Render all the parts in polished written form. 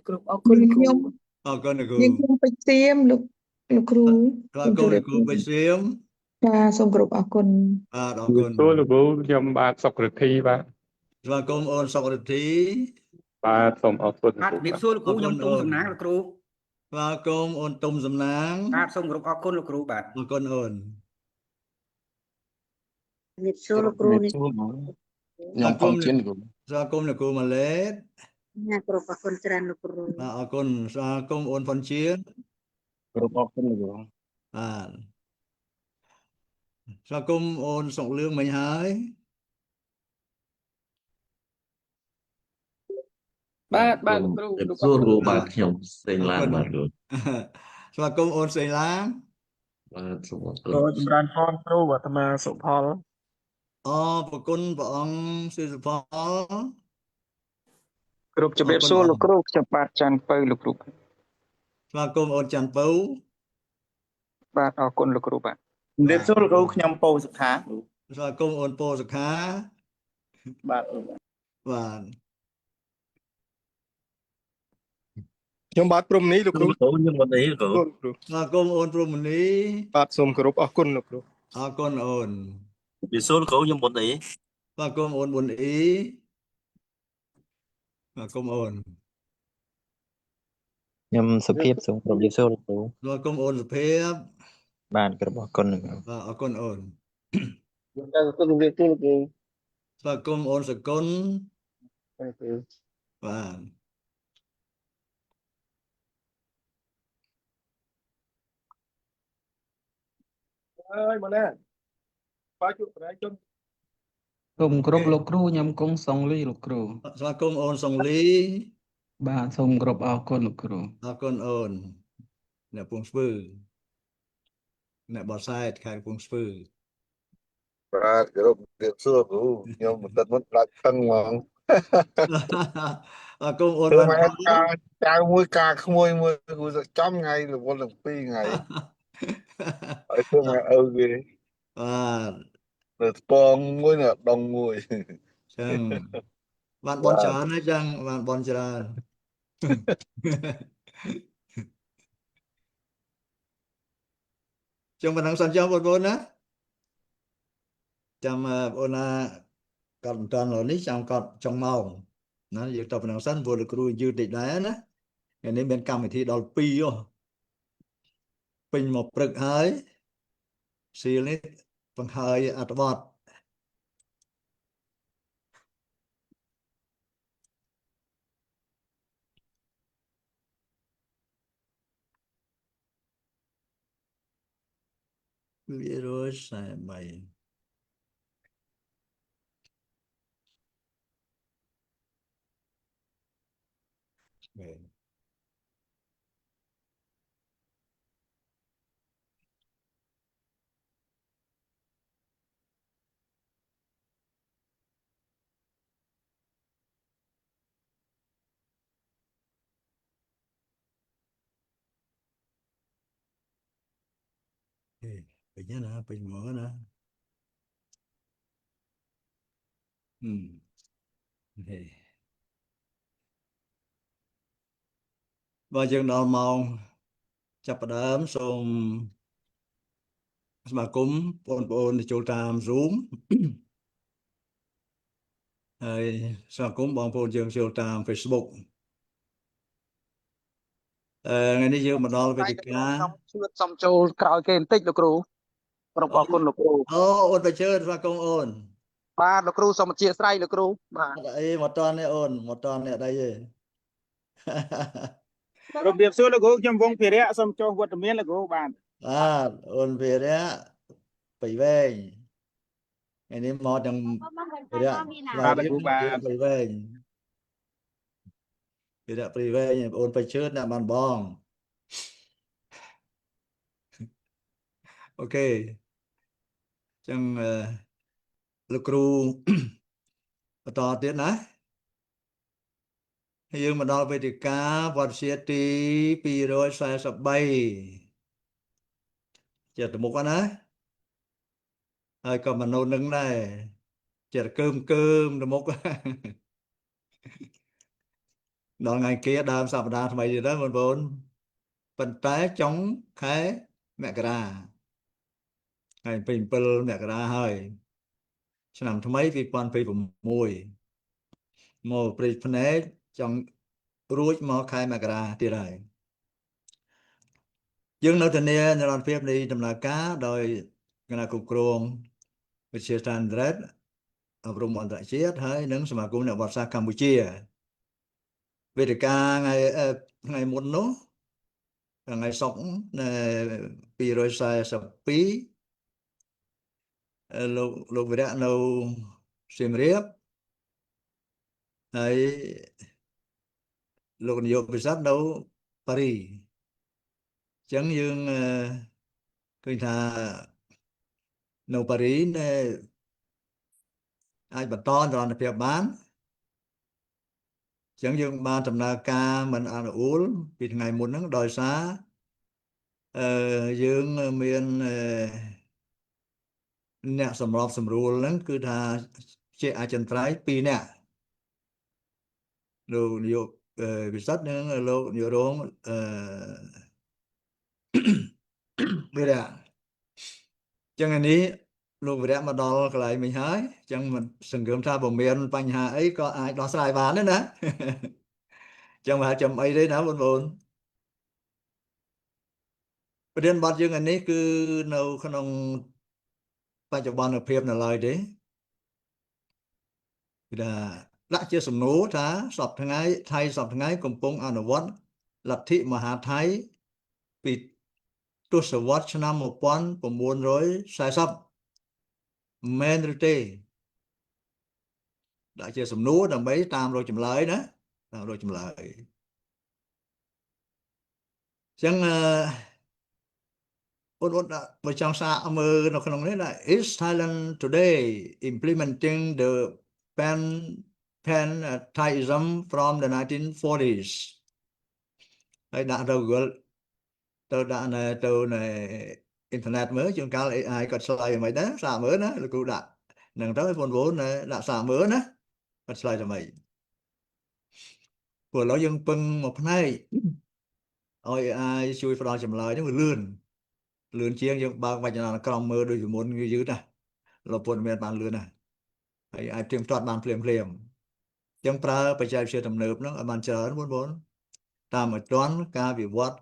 គ្រប់អរគុណគ្រូអរគុណគ្រូ យើងខ្ញុំពេជ្រសៀមលោកគ្រូ អរគុណលោកគ្រូពេជ្រសៀម ចាសូមគោរពអរគុណ បាទអរគុណ សួរលោកគ្រូខ្ញុំបាទសុករិទ្ធីបាទ ស្វាគមន៍អូនសុករិទ្ធី បាទសូមអរគុណ បាទជំរាបសួរលោកគ្រូខ្ញុំទុំសំណាងលោកគ្រូ ស្វាគមន៍អូនទុំសំណាង បាទសូមគោរពអរគុណលោកគ្រូបាទ អរគុណអូន ជំរាបសួរលោកគ្រូនេះ ខ្ញុំផងជិនគ្រូស្វាគមន៍លោកគ្រូម៉ាឡេត ណាគោរពអរគុណច្រើនលោកគ្រូ បាទអរគុណស្វាគមន៍អូនផុនជៀន គោរពអរគុណលោកគ្រូ បាទស្វាគមន៍អូនសុកលឿងមិញហើយ បាទលោកគ្រូ សួរគ្រូបាទខ្ញុំសេងឡានបាទគ្រូ ស្វាគមន៍អូនសេងឡាង បាទសូមអរគុណ លោកចម្រើនផនគ្រូអាត្មាសុផល អរគុណព្រះអង្គសិសុផល គ្រប់ជំរាបសួរលោកគ្រូខ្ញុំបាទច័ន្ទពៅលោកគ្រូ ស្វាគមន៍អូនច័ន្ទពៅ បាទអរគុណលោកគ្រូបាទ ជំរាបសួរលោកគ្រូខ្ញុំពោសុខា ស្វាគមន៍អូនពោសុខា បាទ បាទ ខ្ញុំបាទព្រំនេះលោកគ្រូ លោកគ្រូខ្ញុំមកនេះគ្រូ ស្វាគមន៍អូនព្រំមនី បាទសូមគោរពអរគុណលោកគ្រូ អរគុណអូន ពីសួរលោកគ្រូខ្ញុំមកនេះ ស្វាគមន៍អូនប៊ុនអ៊ីស្វាគមន៍អូន ខ្ញុំសុភាពសូមគោរពជម្រាបសួរលោកគ្រូ ស្វាគមន៍អូនសុភាព បាទគោរពអរគុណលោកគ្រូ បាទអរគុណអូន ខ្ញុំសូមជម្រាបសួរលោកគ្រូ ស្វាគមន៍អូនសគុណ បាទ បាទ អើយមកណាបាទជួបប្រែជុំ សូមគោរពលោកគ្រូខ្ញុំគង់សុងលីលោកគ្រូ ស្វាគមន៍អូនសុងលី បាទសូមគោរពអរគុណលោកគ្រូ អរគុណអូនអ្នកពងស្ពឺអ្នកបរសែតខេត្តពងស្ពឺ បាទគោរពជម្រាបសួរគ្រូខ្ញុំបន្តិចមុនដាច់ផឹងហ្មង អរគុណអូន ធ្វើ បាន មកការចៅមួយការក្មួយមួយគ្រូចំថ្ងៃរវល់ទាំងពីរថ្ងៃហើយធ្វើមកឪគេ បាទ នៅស្ពងមួយនៅដងមួយ ចឹងបានបនច្រើនហើយចឹងបានបនច្រើនចឹងប៉ុណ្ណឹងសិនចុះបងប្អូនណាចាំបងប្អូនណាកត់មិនតាន់ឡើយនេះចាំកត់ចុងម៉ោងណាយើងតប៉ុណ្ណឹងសិនព្រោះលោកគ្រូយឺតតិចដែរណាថ្ងៃនេះមានកម្មវិធីដល់2ហ៎ពេញមកព្រឹកហើយសៀលនេះបង្ហើយអត្ថបទវារយ43ពេញណាពេញមកណាបើយើងដល់ម៉ោងចាប់ផ្ដើមសូមស្វាគមន៍បងប្អូនចូលតាម Zoom ហើយស្វាគមន៍បងប្អូនយើងចូលតាម Facebook ថ្ងៃនេះយើងមកដល់វេទិកាខ្ញុំជឿសុំចូលក្រោយគេបន្តិចលោកគ្រូគោរពអរគុណលោកគ្រូ អូអូនបជើស្វាគមន៍អូន បាទលោកគ្រូសូមអធិស្ឋានលោកគ្រូបាទ អីមកតននេះអូនមកតននេះអត់អីទេ ជំរាបសួរលោកគ្រូខ្ញុំវងភិរៈសូមចុះវត្តមានលោកគ្រូបាទ បាទអូនវីរៈបៃវែងថ្ងៃនេះមកទាំងវីរៈបាទលោកគ្រូបាទបៃវែងវីរៈបៃវែងអូនបជើអ្នកបានបងអូខេចឹងលោកគ្រូបន្តទៀតណាយើងមកដល់វេទិកាវត្តជាទី243ចិត្តមុខណាហើយក៏មនុស្សនឹងដែរចិត្តកើមទៅមុខ ដល់ថ្ងៃkia ដើមសប្តាហ៍ថ្មីទៀតហើយបងប្អូនប៉ុន្តែចុងខែមករាថ្ងៃ27មករាហើយឆ្នាំថ្មី2026មកព្រៃភ្នែកចង់រួចមកខែមករាទៀតហើយយើងនៅធានានិរន្តរភាពនៃដំណើរការដោយគណៈគ្រប់គ្រងវិទ្យាស្ថានអន្តរជាតិអប់រំអន្តរជាតិហើយនិងសមាគមអ្នកវត្តសាស្ត្រកម្ពុជាវេទិកាថ្ងៃមុននោះថ្ងៃសុក្រ242លោកវិរៈនៅសៀមរាបហើយលោកនាយកពិសិដ្ឋនៅប៉ារីអញ្ចឹងយើងឃើញថានៅប៉ារីអាចបន្តនិរន្តរភាពបានអញ្ចឹងយើងបានដំណើរការមិនអនុអួលពីថ្ងៃមុនហ្នឹងដោយសារយើងមានអ្នកសម្របសម្រួលហ្នឹងគឺថាជាអចិន្ត្រៃយ៍2នាក់លោកនាយកវិសិដ្ឋនិងលោកនាយករងវិរៈចឹងនេះលោកវិរៈមកដល់កន្លែងមិញហើយចឹងមិនសង្ឃឹមថាបើមានបញ្ហាអីក៏អាចដោះស្រាយបានដែរណាចឹងមិនចាំអីទេណាបងប្អូនប្រធានបទយើងនេះគឺនៅក្នុងបច្ចុប្បន្នភាពនៅឡើយទេគឺថាដាក់ជាសំណួរថាសពថ្ងៃថៃសពថ្ងៃកំពុងអនុវត្តលទ្ធិមហាថៃពីទសវត្សរ៍ឆ្នាំ1940មែនឬទេដាក់ជាសំណួរដើម្បីតាមរកចម្លើយណាតាមរកចម្លើយអញ្ចឹងបងបើចង់សាកមើលនៅក្នុងនេះណា Is Thailand today implementing the pan-Thaism from the 1940s ហើយដាក់ទៅ Google ទៅដាក់ទៅនៅអ៊ីនធឺណិតមើលជួនកាល AI គាត់ឆ្លើយមិនដែរសាកមើលណាលោកគ្រូដាក់នឹងទៅបងប្អូនដាក់សាកមើលណាគាត់ឆ្លើយថាម៉េចព្រោះឥឡូវយើងពឹងមួយផ្នែកឲ្យ AI ជួយផ្ដល់ចម្លើយនេះវាលឿនជាងយើងបើកវចនានុក្រមមើលដូចពីមុនវាយឺតណាលោកពុនមានបានលឿនណាហើយអាចទៀងទាត់បានភ្លាមអញ្ចឹងប្រើបច្ចេកវិទ្យាទំនើបហ្នឹងឲ្យបានច្រើនបងប្អូនតាមឲ្យទាន់ការវិវត្ត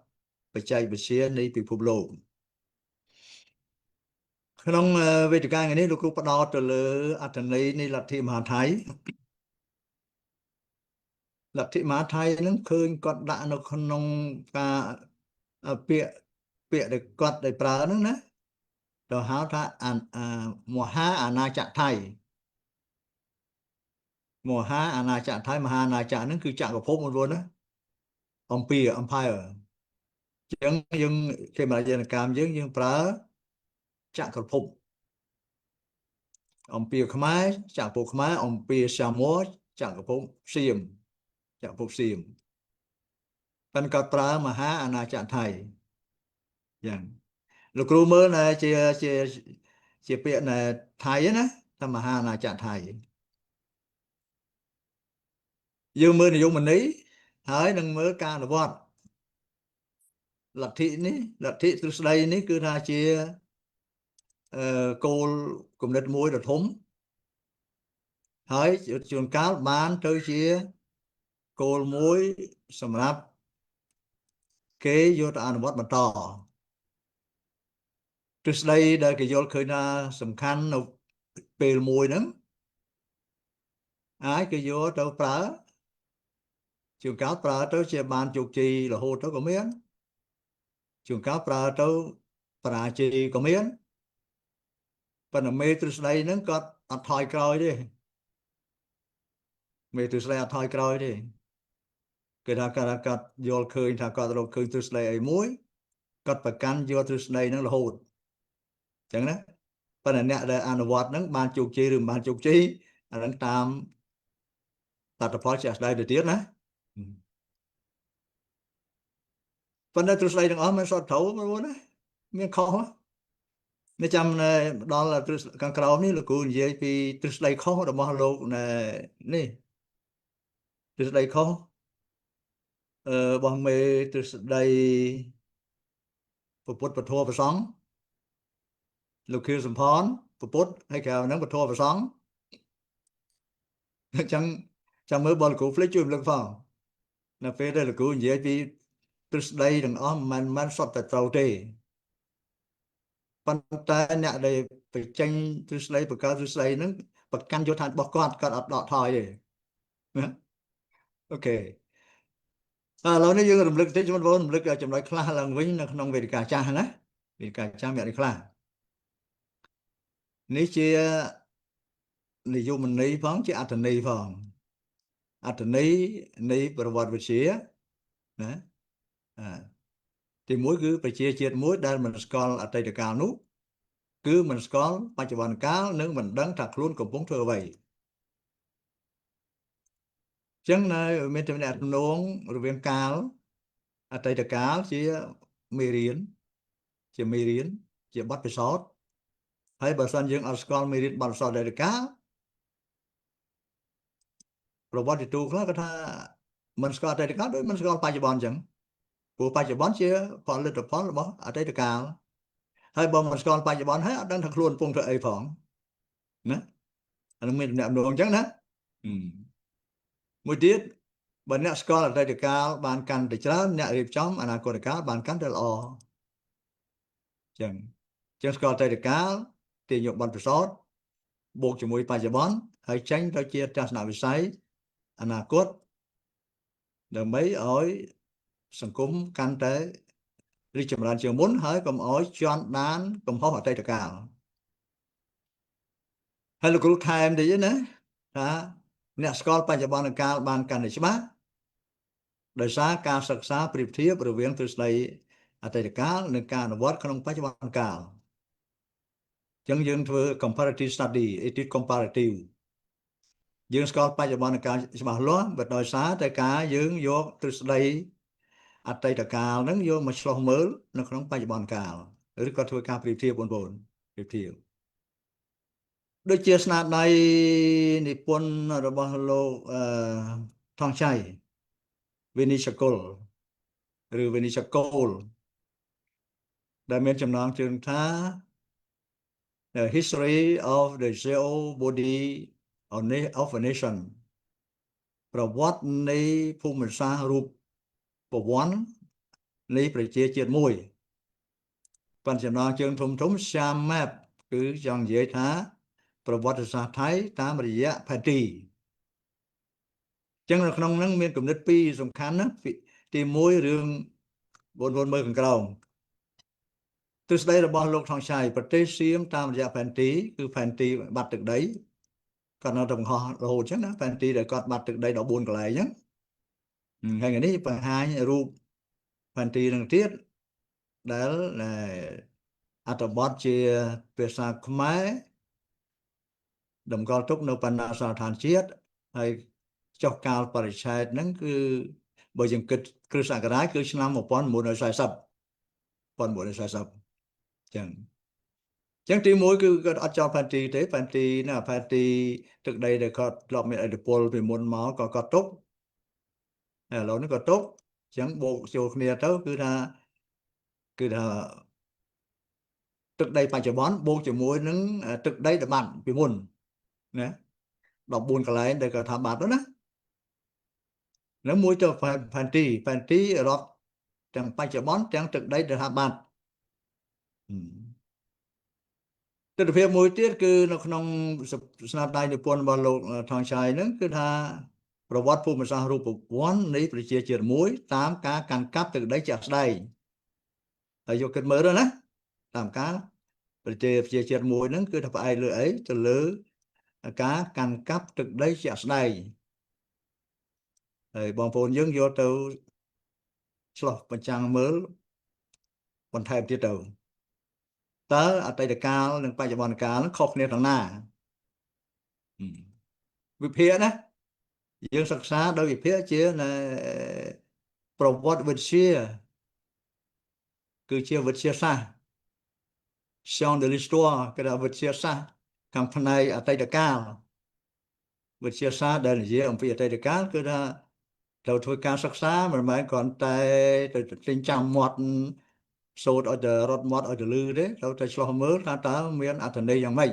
បច្ចេកវិទ្យានៃពិភពលោកក្នុងវេទិកានេះលោកគ្រូផ្ដោតទៅលើអត្ថន័យនៃលទ្ធិមហាថៃលទ្ធិមហាថៃហ្នឹងឃើញគាត់ដាក់នៅក្នុងការពាក្យដែលគាត់ได้ប្រើហ្នឹងណាទៅហៅថាមហាអាណាចក្រថៃមហាអាណាចក្រថៃមហាអាណាចក្រហ្នឹងគឺចក្រភពបងប្អូនណាអំពី Empire អញ្ចឹងយើងគេមកយន្តកម្មយើងប្រើចក្រភពអំពីខ្មែរចក្រភពខ្មែរអំពីសាម័រចក្រភពសៀមចក្រភពសៀមប៉ុន្តែគាត់ប្រើមហាអាណាចក្រថៃយ៉ាងលោកគ្រូមើលណែជាពាក្យណែថៃណាថាមហាអាណាចក្រថៃយើងមើលនិយមន័យហើយនឹងមើលការអនុវត្តលទ្ធិនេះលទ្ធិទ្រឹស្ដីនេះគឺថាជាគោលគំនិតមួយដ៏ធំហើយជួនកាលបានទៅជាគោលមួយសម្រាប់គេយកទៅអនុវត្តបន្តទ្រឹស្ដីដែលគេយល់ឃើញថាសំខាន់នៅពេលមួយហ្នឹងអាចគេយកទៅប្រើជួនកាលប្រើទៅជាបានជោគជ័យរហូតទៅក៏មានជួនកាលប្រើទៅបរាជ័យក៏មានប៉ុន្តែមេទ្រឹស្ដីហ្នឹងគាត់អត់ថយក្រោយទេមេទ្រឹស្ដីអត់ថយក្រោយទេគេថាគាត់យល់ឃើញថាគាត់រកឃើញទ្រឹស្ដីអីមួយគាត់ប្រកាន់យកទ្រឹស្ដីហ្នឹងរហូតអញ្ចឹងណាប៉ុន្តែអ្នកដែលអនុវត្តហ្នឹងបានជោគជ័យឬមិនបានជោគជ័យអាហ្នឹងតាមលទ្ធផលជាក់ស្ដែងទៅទៀតណាប៉ុន្តែទ្រឹស្ដីទាំងអស់មិនសុទ្ធត្រូវបងប្អូនណាមានខុសនេះចាំដល់ខាងក្រោមនេះលោកគ្រូនិយាយពីទ្រឹស្ដីខុសរបស់លោកនេះទ្រឹស្ដីខុស របស់មេទ្រឹស្ដីពុទ្ធពធប្រសង់លោកខៀវសំផនពុទ្ធហើយក្រៅហ្នឹងពធប្រសង់អញ្ចឹងចាំមើលបលគ្រូភ្លេចជួយរំលឹកផងនៅពេលដែលលោកគ្រូនិយាយពីទ្រឹស្ដីទាំងអស់មិនសុទ្ធតែត្រូវទេប៉ុន្តែអ្នកដែលបញ្ចេញទ្រឹស្ដីបង្កើតទ្រឹស្ដីហ្នឹងប្រកាន់យកឋានរបស់គាត់អត់ដកថយទេណាអូខេឥឡូវនេះយើងរំលឹកតិចបងប្អូនរំលឹកចំណុចខ្លះឡើងវិញនៅក្នុងវេទិកាចាស់ណាវេទិកាចាស់មានអីខ្លះនេះជានិយមន័យផងជាអត្ថន័យផងអត្ថន័យនៃប្រវត្តិវិទ្យាណាទីមួយគឺប្រជាជាតិមួយដែលមិនស្គាល់អតីតកាលនោះគឺមិនស្គាល់បច្ចុប្បន្នកាលនិងមិនដឹងថាខ្លួនកំពុងធ្វើអ្វីចឹងនៅមានទំនាក់ទំនងរវាងកាលអតីតកាលជាមេរៀនជាបទពិសោធន៍ហើយបើសិនយើងអត់ស្គាល់មេរៀនបទពិសោធន៍អតីតកាលប្រវត្តិទូខ្លះគាត់ថាមិនស្គាល់អតីតកាលដូចមិនស្គាល់បច្ចុប្បន្នចឹងព្រោះបច្ចុប្បន្នជាផលិតផលរបស់អតីតកាលហើយបើមិនស្គាល់បច្ចុប្បន្នហើយអត់ដឹងថាខ្លួនកំពុងធ្វើអីផងណាអានឹងមានទំនាក់ទំនងអញ្ចឹងណាមួយទៀតបើអ្នកស្គាល់អតីតកាលបានកាន់តែច្រើនអ្នករៀបចំអនាគតកាលបានកាន់តែល្អចឹងស្គាល់អតីតកាលទាញយកបទពិសោធន៍បូកជាមួយបច្ចុប្បន្នហើយចេញទៅជាទស្សនវិស័យអនាគតដើម្បីឲ្យសង្គមកាន់តែរីកចម្រើនជាងមុនហើយកុំឲ្យជន់ដានកំហុសអតីតកាលហើយលោកគ្រូថែមតិចណាថាអ្នកស្គាល់បច្ចុប្បន្នកាលបានកាន់តែច្បាស់ដោយសារការសិក្សាប្រៀបធៀបរវាងទ្រឹស្ដីអតីតកាលនិងការអនុវត្តក្នុងបច្ចុប្បន្នកាលអញ្ចឹងយើងធ្វើ comparative study ethic comparative យើងស្គាល់បច្ចុប្បន្នកាលច្បាស់លាស់បើដោយសារតែការយើងយកទ្រឹស្ដីអតីតកាលហ្នឹងយកមកឆ្លោះមើលនៅក្នុងបច្ចុប្បន្នកាលឬក៏ធ្វើការប្រៀបធៀបបងប្អូនប្រៀបធៀបដូចជាស្នាដៃនិពន្ធរបស់លោកថងជ័យវិនិច្ឆ័យកុលឬវិនិច្ឆ័យកូលដែលមានចំណងជើងថា The History of the Geo Body of a Nation ប្រវត្តិនៃភូមិសាស្ត្ររូបប្រវត្តិនៃប្រជាជាតិមួយប៉ុន្តែចំណងជើងធំ Siam Map គឺចង់និយាយថាប្រវត្តិសាស្ត្រថៃតាមរយៈផែនទីចឹងនៅក្នុងហ្នឹងមានគំនិតពីរសំខាន់ណាទី1រឿងបងប្អូនមើលខាងក្រោមទ្រឹស្ដីរបស់លោកថងឆៃប្រទេសសៀមតាមរយៈផែនទីគឺផែនទីបាត់ទឹកដីគាត់នៅតែបង្ហោះរហូតចឹងណាផែនទីដែលគាត់បាត់ទឹកដី14កន្លែងចឹងហើយថ្ងៃនេះបង្ហាញរូបផែនទីនឹងទៀតដែលអត្ថបទជាភាសាខ្មែរតម្កល់ទុកនៅបណ្ណាសាស្ត្រដ្ឋានជាតិហើយចុះកាលបរិច្ឆេទហ្នឹងគឺបើយើងគិតគ្រិស្តសករាជគឺឆ្នាំ1940ចឹងទី1គឺគាត់អត់ចោលផែនទីទេផែនទីណាផែនទីទឹកដីដែលគាត់ធ្លាប់មានឥទ្ធិពលពីមុនមកក៏គាត់ទុកហើយឥឡូវនេះក៏ទុកចឹងបូកចូលគ្នាទៅគឺថាទឹកដីបច្ចុប្បន្នបូកជាមួយនឹងទឹកដីដែលបាត់ពីមុនណា14កន្លែងដែលគាត់ថាបាត់ណានឹងមួយទៅផែនទីរដ្ឋទាំងបច្ចុប្បន្នទាំងទឹកដីដែលថាបាត់ទស្សនវិជ្ជាមួយទៀតគឺនៅក្នុងស្នាដៃនិពន្ធរបស់លោកថងឆៃហ្នឹងគឺថាប្រវត្តិភូមិសាស្ត្ររូបវ័ន្តនៃប្រជាជាតិមួយតាមការកាន់កាប់ទឹកដីជាក់ស្ដែងហើយយកគិតមើលទៅណាតាមការប្រជាជាតិមួយហ្នឹងគឺថាផ្អែកលើអីទៅលើការកាន់កាប់ទឹកដីជាក់ស្ដែងហើយបងប្អូនយើងយកទៅឆ្លោះបញ្ចាំងមើលបន្ថែមទៀតទៅតើអតីតកាលនិងបច្ចុប្បន្នកាលនឹងខុសគ្នាទាំងណាវិភាគណាយើងសិក្សាដោយវិភាគជាប្រវត្តិវិទ្យាគឺជាវិទ្យាសាស្ត្រ Science de l'histoire គឺវិទ្យាសាស្ត្រខាងផ្នែកអតីតកាលវិទ្យាសាស្ត្រដែលនិយាយអំពីអតីតកាលគឺថា ត្រូវធ្វើការសិក្សាមិនមែនគ្រាន់តែទៅទិញចាំមាត់សូត្រឲ្យទៅរត់មាត់ឲ្យទៅលឺទេត្រូវតែឆ្លោះមើលថាតើមានអត្ថន័យយ៉ាងម៉េច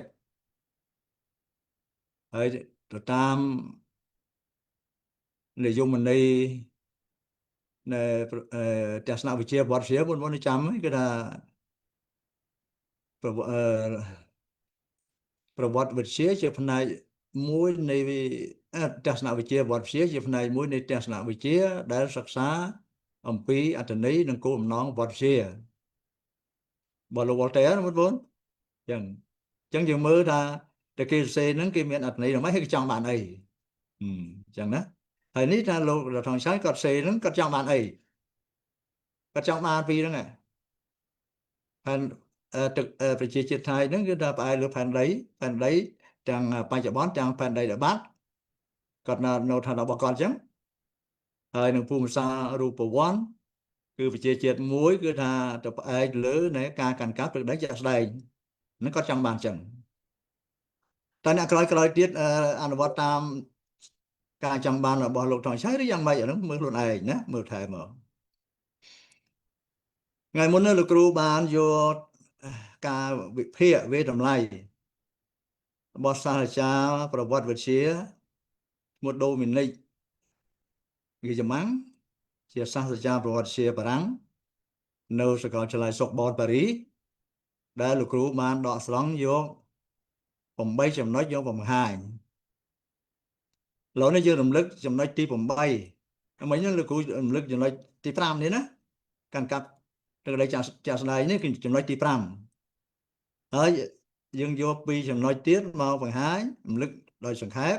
ហើយទៅតាមនិយមន័យនៃទស្សនវិជ្ជាវត្តជាបងប្អូនចាំគឺថាប្រវត្តិវិទ្យាជាផ្នែកមួយនៃទស្សនវិជ្ជាវត្តជាជាផ្នែកមួយនៃទស្សនវិជ្ជាដែលសិក្សាអំពីអត្ថន័យនិងគោលបំណងវត្តជាបើលោកវល់តេណាបងប្អូនចឹងយើងមើលថាតែគេសរសេរហ្នឹងគេមានអត្ថន័យយ៉ាងម៉េចហើយគេចង់បានអីចឹងណាហើយនេះថាលោករដ្ឋថងឆៃគាត់សេហ្នឹងគាត់ចង់បានអីគាត់ចង់បានពីហ្នឹងឯងផែនទឹកប្រជាជាតិថៃហ្នឹងគឺថាផ្អែកលើផែនដីទាំងបច្ចុប្បន្នទាំងផែនដីដែលបាត់គាត់នៅឋានៈរបស់គាត់ចឹងហើយនឹងភូមិសាស្ត្ររូបវ័ន្តគឺប្រជាជាតិមួយគឺថាទៅផ្អែកលើនៃការកាន់កាប់ព្រឹកដីជាក់ស្ដែងហ្នឹងគាត់ចង់បានចឹងតែអ្នកក្រោយទៀតអនុវត្តតាមការចង់បានរបស់លោកថងឆៃឬយ៉ាងម៉េចអាហ្នឹងមើលខ្លួនឯងណាមើលថែមកថ្ងៃមុននេះលោកគ្រូបានយកការវិភាគវេតម្លៃរបស់សាស្ត្រាចារ្យប្រវត្តិវិទ្យាឈ្មោះដូមីនិកហ្គីយ៉ាម៉ាំងជាសាស្ត្រាចារ្យប្រវត្តិវិទ្យាបារាំងនៅសាកលវិទ្យាល័យសុកបតប៉ារីដែលលោកគ្រូបានដកស្រង់យក8ចំណុចយកបង្ហាញឥឡូវនេះយើងរំលឹកចំណុចទី8មិញហ្នឹងលោកគ្រូរំលឹកចំណុចទី5នេះណាកាន់កាប់ទឹកដីចាស់ស្ដែងនេះគឺចំណុចទី5ហើយយើងយក2ចំណុចទៀតមកបង្ហាញរំលឹកដោយសង្ខេប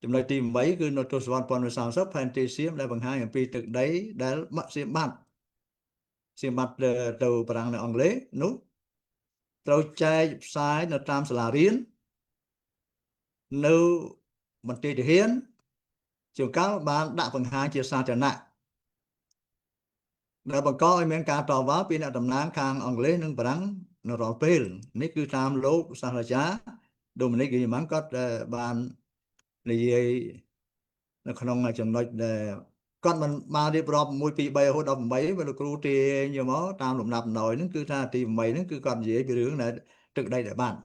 ចំណុចទី8គឺនៅទសវត្សរ៍1930ផែនទីសៀមដែលបង្ហាញអំពីទឹកដីដែលសៀមបាត់ទៅបារាំងនៅអង់គ្លេសនោះត្រូវចែកផ្សាយនៅតាមសាលារៀននៅមន្ទីរទាហានជួនកាលបានដាក់បង្ហាញជាសាធារណៈដែលបង្កឲ្យមានការតវ៉ាពីអ្នកតំណាងខាងអង់គ្លេសនិងបារាំងនៅរាល់ពេលនេះគឺតាមលោកសាស្ត្រាចារ្យដូមីនិក ហ្គីយ៉ាម៉ាំងគាត់បាននិយាយនៅក្នុងចំណុចដែលគាត់មិនបានរៀបរាប់1 2 3រហូតដល់8បើលោកគ្រូទាញយកមកតាមលំដាប់ដំណយហ្នឹងគឺថាទី8ហ្នឹងគឺគាត់និយាយពីរឿងដែលទឹកដីដែលបាត់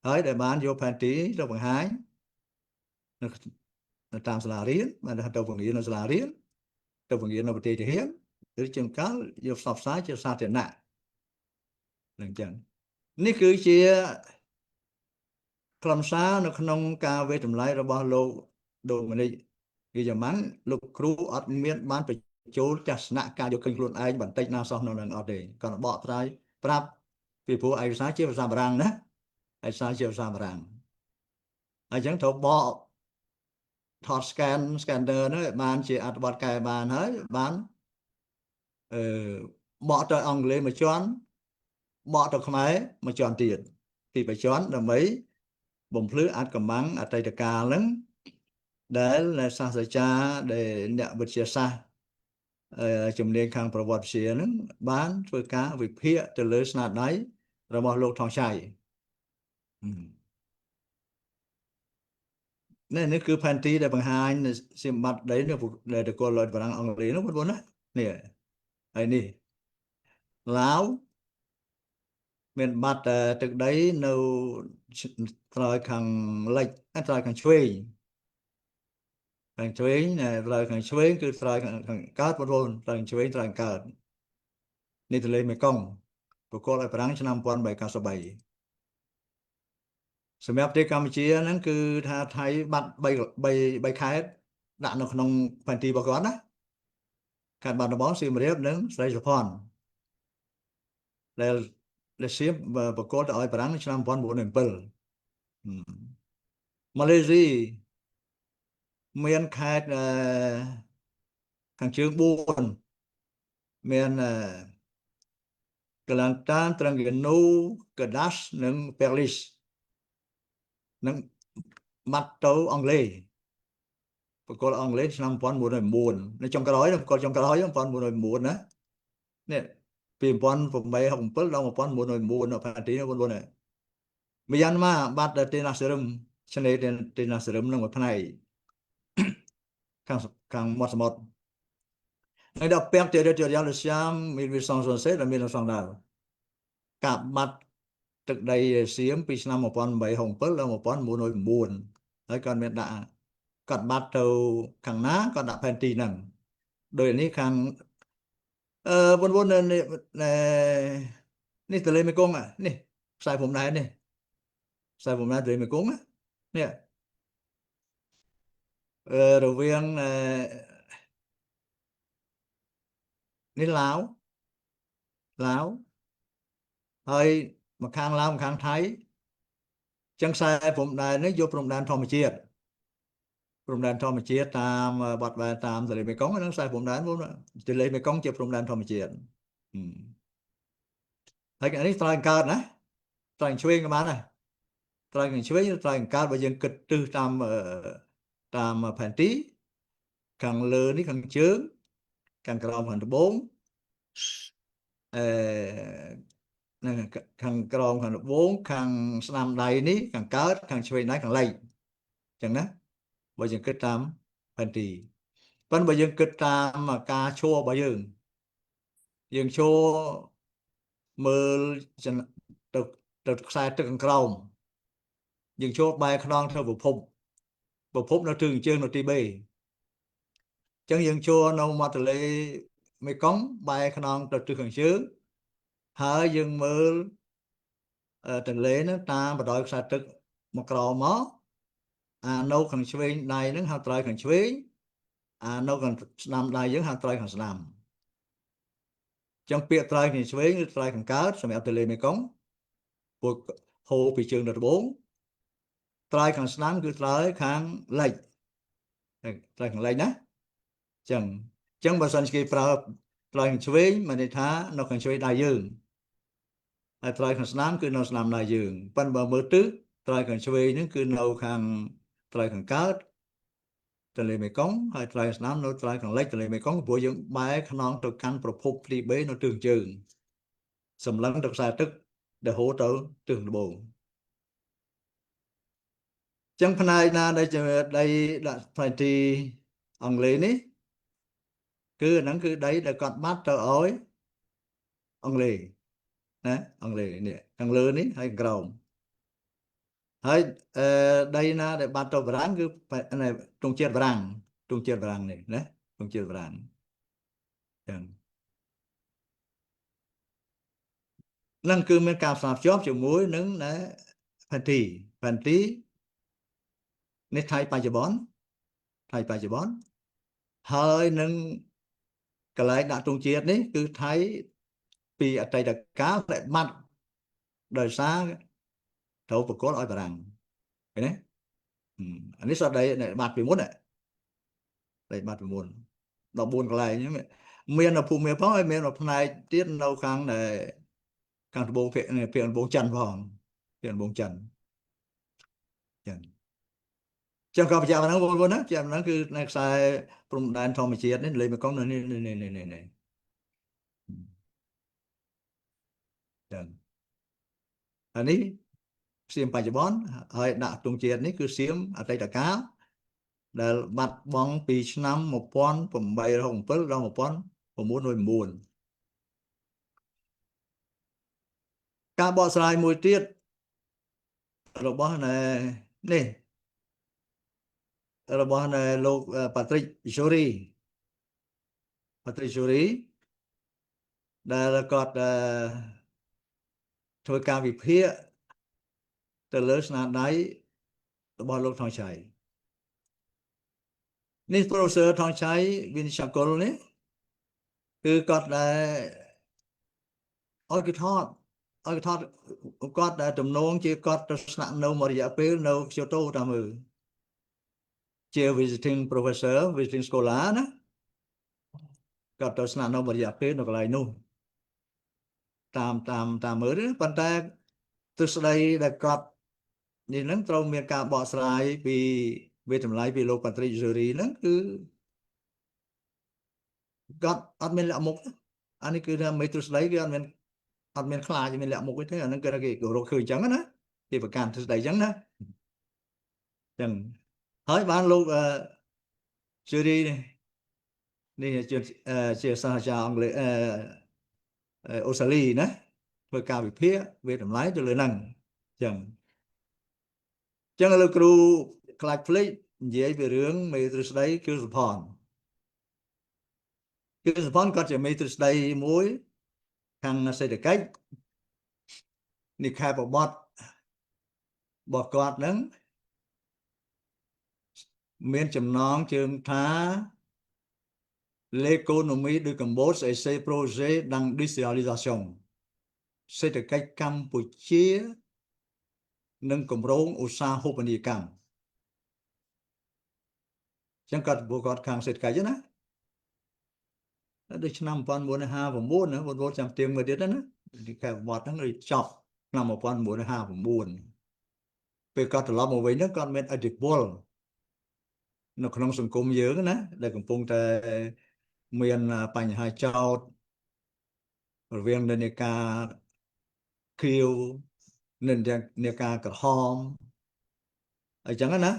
ហើយដែលបានយកផែនទីទៅបង្ហាញនៅតាមសាលារៀនបានទៅបង្រៀននៅសាលារៀនទៅបង្រៀននៅប្រទេសទាហានឬជាងកាលយកផ្សព្វផ្សាយជាសាធារណៈនឹងចឹងនេះគឺជាខ្លឹមសារនៅក្នុងការវេតម្លៃរបស់លោកដូមីនិក ហ្គីយ៉ាម៉ាំងលោកគ្រូអត់មានបានបញ្ចូលទស្សនៈការយកឃើញខ្លួនឯងបន្តិចណាសោះនៅនឹងអត់ទេគាត់បកស្រាយប្រាប់ពីព្រោះឯកសារជាភាសាបារាំងណាឯកសារជាភាសាបារាំងហើយចឹងត្រូវបកថត scanner ហ្នឹងឲ្យបានជាអត្ថបទកែបានហើយបានបកទៅអង់គ្លេសមួយជាន់បកទៅខ្មែរមួយជាន់ទៀតពីរជាន់ដើម្បីបំភ្លឺអត្ថកម្បាំងអតីតកាលហ្នឹងដែលសាស្ត្រាចារ្យដែលអ្នកវិទ្យាសាស្ត្រជំនាញខាងប្រវត្តិវិទ្យាហ្នឹងបានធ្វើការវិភាគទៅលើស្នាដៃរបស់លោកថងឆៃនេះគឺផែនទីដែលបង្ហាញសៀមបាត់ដីនៅដែលតកូលលបារាំងអង់គ្លេសនោះបងប្អូនណានេះហើយនេះឡាវមានបាត់ទឹកដីនៅត្រើយខាងលិចត្រើយខាងឆ្វេងខាងឆ្វេងត្រើយខាងឆ្វេងគឺត្រើយខាងកើតបងប្អូនត្រើយខាងឆ្វេងត្រើយខាងកើតនេះទន្លេមេគង្គប្រកបឲ្យបារាំងឆ្នាំ1893សម្រាប់ប្រទេសកម្ពុជាហ្នឹងគឺថាថៃបាត់3ខេត្តដាក់នៅក្នុងផែនទីរបស់គាត់ណាខេត្តបាត់ដំបងសៀមរាបនិងស្រីសុភ័ណ្ឌដែលសៀមប្រកបទៅឲ្យបារាំងឆ្នាំ1907ម៉ាឡេស៊ីមានខេត្តខាងជើង4មានកលន្តានត្រង់ហ្គនូកដាស់និងប៉េរលីសនឹងបាត់ទៅអង់គ្លេសប្រកបអង់គ្លេសឆ្នាំ1909នៅចុងក្រោយប្រកបចុងក្រោយ1909ណានេះពី1867ដល់1909នៅផែនទីនោះបងប្អូនមីយ៉ាន់ម៉ាបាត់ទៅទីណាសរឹមឆ្នេរទីណាសរឹមនឹងមួយផ្នែក ខាងមាត់សមុទ្រហើយដល់ពាក់ទៅទៅយ៉ាងលស្យាមមានវាសងសរសេរដែលមានសងដែរកាប់បាត់ទឹកដីសៀមពីឆ្នាំ1867ដល់1909ហើយគាត់មានដាក់គាត់បាត់ទៅខាងណាគាត់ដាក់ផែនទីហ្នឹងដោយនេះខាងបងប្អូននេះទន្លេមេគង្គនេះខ្សែព្រំដែននេះខ្សែព្រំដែនទន្លេមេគង្គនេះរវាងនេះឡាវហើយមកខាងឡាវមកខាងថៃចឹងខ្សែព្រំដែននេះយកព្រំដែនធម្មជាតិតាមបទបែតាមទន្លេមេគង្គហ្នឹងខ្សែព្រំដែនបងទន្លេមេគង្គជាព្រំដែនធម្មជាតិហើយនេះត្រៃកើតណាត្រៃឆ្វេងក៏បានដែរត្រៃឆ្វេងត្រៃកើតបើយើងគិតទិសតាមផែនទីខាងលើនេះខាងជើងខាងក្រោមខាងត្បូងខាងក្រោមខាងត្បូងខាងស្នាមដៃនេះខាងកើតខាងឆ្វេងដៃខាងលិចអញ្ចឹងណាបើយើងគិតតាមផែនទីប៉ុន្តែបើយើងគិតតាមការឈររបស់យើងឈរមើលទៅខ្សែទឹកខាងក្រោមយើងឈរបែរខ្នងទៅប្រភពនៅទិសជើងនៅទីB អញ្ចឹងយើងចូលនៅមាត់ទន្លេមេគង្គបែរខ្នងទៅទិសខាងជើងហើយយើងមើលទន្លេហ្នឹងតាមបណ្ដោយខ្សែទឹកមកក្រោមមកនៅខាងឆ្វេងដៃហ្នឹងហៅត្រៃខាងឆ្វេងនៅខាងស្ដាំដៃយើងហៅត្រៃខាងស្ដាំអញ្ចឹងពាក្យត្រៃខាងឆ្វេងឬត្រៃខាងកើតសម្រាប់ទន្លេមេគង្គពួកហូរពីជើងទៅត្បូងត្រៃខាងស្ដាំគឺត្រៃខាងលិចត្រៃខាងលិចណាអញ្ចឹងបើសិនជាគេប្រើត្រៃខាងឆ្វេងមានន័យថានៅខាងឆ្វេងដៃយើងហើយត្រៃខាងស្ដាំគឺនៅស្ដាំដៃយើងប៉ុន្តែបើមើលទិសត្រៃខាងឆ្វេងហ្នឹងគឺនៅខាងត្រៃខាងកើតទន្លេមេគង្គហើយត្រៃស្ដាំនៅត្រៃខាងលិចទន្លេមេគង្គព្រោះយើងបែរខ្នងទៅកាន់ប្រភពទីBនៅទិសជើងសម្លឹងទៅខ្សែទឹកដែលហូរទៅទិសត្បូងចឹងផ្នែកណាដែលជាដីដាក់ផ្នែកទីអង់គ្លេសនេះគឺហ្នឹងគឺដីដែលគាត់បាត់ទៅឲ្យអង់គ្លេសណាអង់គ្លេសនេះខាងលើនេះហើយក្រោមហើយដីណាដែលបាត់ទៅបារាំងគឺទង់ជាតិបារាំងនេះណាទង់ជាតិបារាំងចឹងហ្នឹងគឺមានការផ្សារភ្ជាប់ជាមួយនឹងផែនទីនេះថៃបច្ចុប្បន្នហើយនឹងកន្លែងដាក់ទង់ជាតិនេះគឺថៃពីអតីតកាលដែលបាត់ដោយសារត្រូវប្រកល់ឲ្យបារាំងឃើញទេអានេះសតដីបាត់ពីមុនដីបាត់ពីមុន14កន្លែងមាននៅភូមិផងហើយមាននៅផ្នែកទៀតនៅខាងត្បូងភាគត្បូងច័ន្ទផងភាគត្បូងច័ន្ទចឹងក៏បញ្ជាក់ហ្នឹងបងប្អូនណាជាហ្នឹងគឺនៅខ្សែព្រំដែនធម្មជាតិនេះលេមេគង្គនេះចឹងអានេះសៀមបច្ចុប្បន្នហើយដាក់ទង់ជាតិនេះគឺសៀមអតីតកាលដែលបាត់បង់ពីឆ្នាំ1867ដល់1909ការបកស្រាយមួយទៀតរបស់នេះរបស់លោកប៉ាទ្រិកជូរីដែលគាត់ធ្វើការវិភាគទៅលើស្នាដៃរបស់លោកថងឆៃនេះ Professor ថងឆៃវិនិច្ឆ័យកុលនេះគឺគាត់ឲ្យគេថតគាត់ដែលទំនងជាគាត់ទៅស្នាក់នៅមួយរយៈពេលនៅកျូតូតាមមើលជា visiting professor visiting scholar ណាគាត់ទៅស្នាក់នៅមួយរយៈពេលនៅកន្លែងនោះតាមមើលប៉ុន្តែទស្សន័យដែលគាត់នេះហ្នឹងត្រូវមានការបកស្រាយពីវេទតម្លៃពីលោកប៉ាទ្រិកជូរីហ្នឹងគឺគាត់អត់មានលក្ខមុខអានេះគឺថាមេទស្សន័យគឺអត់មានខ្លាចមានលក្ខមុខទេអាហ្នឹងគឺគេរកឃើញអញ្ចឹងណាគេប្រកាន់ទស្សន័យអញ្ចឹងណាអញ្ចឹងហើយបានលោក Syria này chia xa cha ông lệ Australia đó với cao bị phía về tầm lái cho lời năng chẳng chẳng là kêu Clark Flake dễ về hướng mấy thứ đấy kêu Japan có chỉ mấy thứ đấy muối thằng sẽ được cách đi khai bảo bọt quạt nắng miền chấm nón chấm thá l'économie de Cambodge et ses projets d'industrialisation sẽ được cách Campuchia nâng cầm rongឧស្សាហូបនីយកម្មចឹងគាត់ពួកគាត់ខាងសេដ្ឋកិច្ចណាដូចឆ្នាំ1959ណាបងប្អូនចាំទៀងមួយទៀតណាទីកែបត់ហ្នឹងរីចប់ឆ្នាំ1959ពេលគាត់ត្រឡប់មកវិញហ្នឹងគាត់មានអធិពលនៅក្នុងសង្គមយើងណាដែលកំពុងតែមានបញ្ហាចោទរវាងនិន្នាការខៀវនិន្នាការក្រហមអញ្ចឹងណា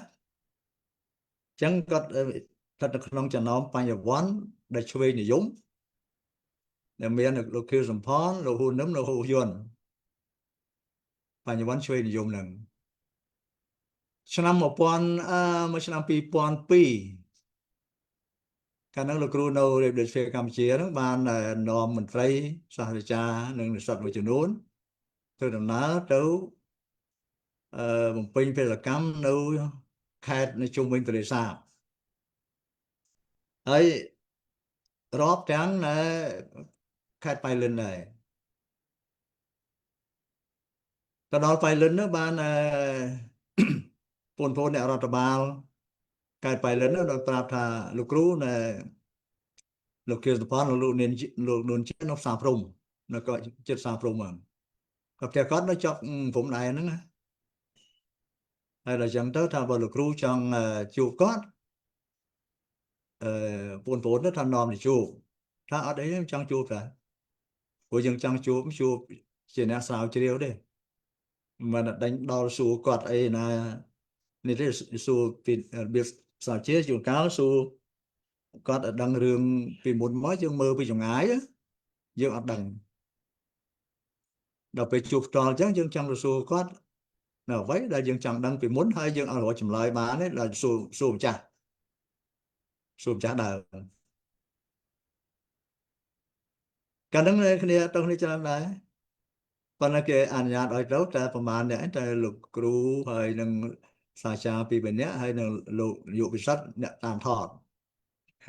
ចឹងគាត់ស្ថិតនៅក្នុងចំណោមបញ្ញវន្តដែលឆ្វេងនិយមដែលមានលោកខៀវសំផនលោកហ៊ុននឹមលោកហ៊ូយុនបញ្ញវន្តឆ្វេងនិយមហ្នឹងឆ្នាំ2002កាលនោះលោកគ្រូនៅរាជវិទ្យាកម្ពុជាហ្នឹងបាននាំមន្ត្រីសាស្ត្រាចារ្យនិងនិស្សិតមួយចំនួនធ្វើដំណើរទៅបំពេញពលកម្មនៅខេត្តនៅជុំវិញទន្លេសាបហើយរាប់ទាំងខេត្តបៃលិនដែរទៅដល់បៃលិននោះបានបងប្អូនអ្នករដ្ឋបាលខេត្តបៃលិននោះដល់ប្រាប់ថាលោកគ្រូលោកខៀវសុផាន់លោកនួនជាតិនៅផ្សារព្រំនៅក៏ចិត្តផ្សារព្រំហ្នឹងក៏ផ្ទះគាត់នៅចប់ព្រំដែរហ្នឹងណាហើយដល់ចឹងទៅថាបើលោកគ្រូចង់ជួបគាត់បងប្អូនទៅថានាំទៅជួបថាអត់អីចង់ជួបតែព្រោះយើងចង់ជួបជាអ្នកស្រាវជ្រាវទេមិនដេញដល់សួរគាត់អីណានេះទេសួរពីរបៀបស្រាវជ្រាវជួនកាលសួរគាត់ឲ្យដឹងរឿងពីមុនមកយើងមើលពីចម្ងាយយើងអត់ដឹងដល់ពេលជួបផ្ទាល់អញ្ចឹងយើងចង់ទៅសួរគាត់នៅអ្វីដែលយើងចង់ដឹងពីមុនហើយយើងអត់រកចម្លើយបានទេដល់សួរម្ចាស់ដើមកាលហ្នឹងគ្នាទៅគ្នាច្រើនដែរប៉ុន្តែគេអនុញ្ញាតឲ្យទៅតែប្រហែលអ្នកតែលោកគ្រូហើយនឹងសាស្ត្រាចារ្យពីរនាក់ហើយនឹងលោកយុវវិសិទ្ធអ្នកតាមថត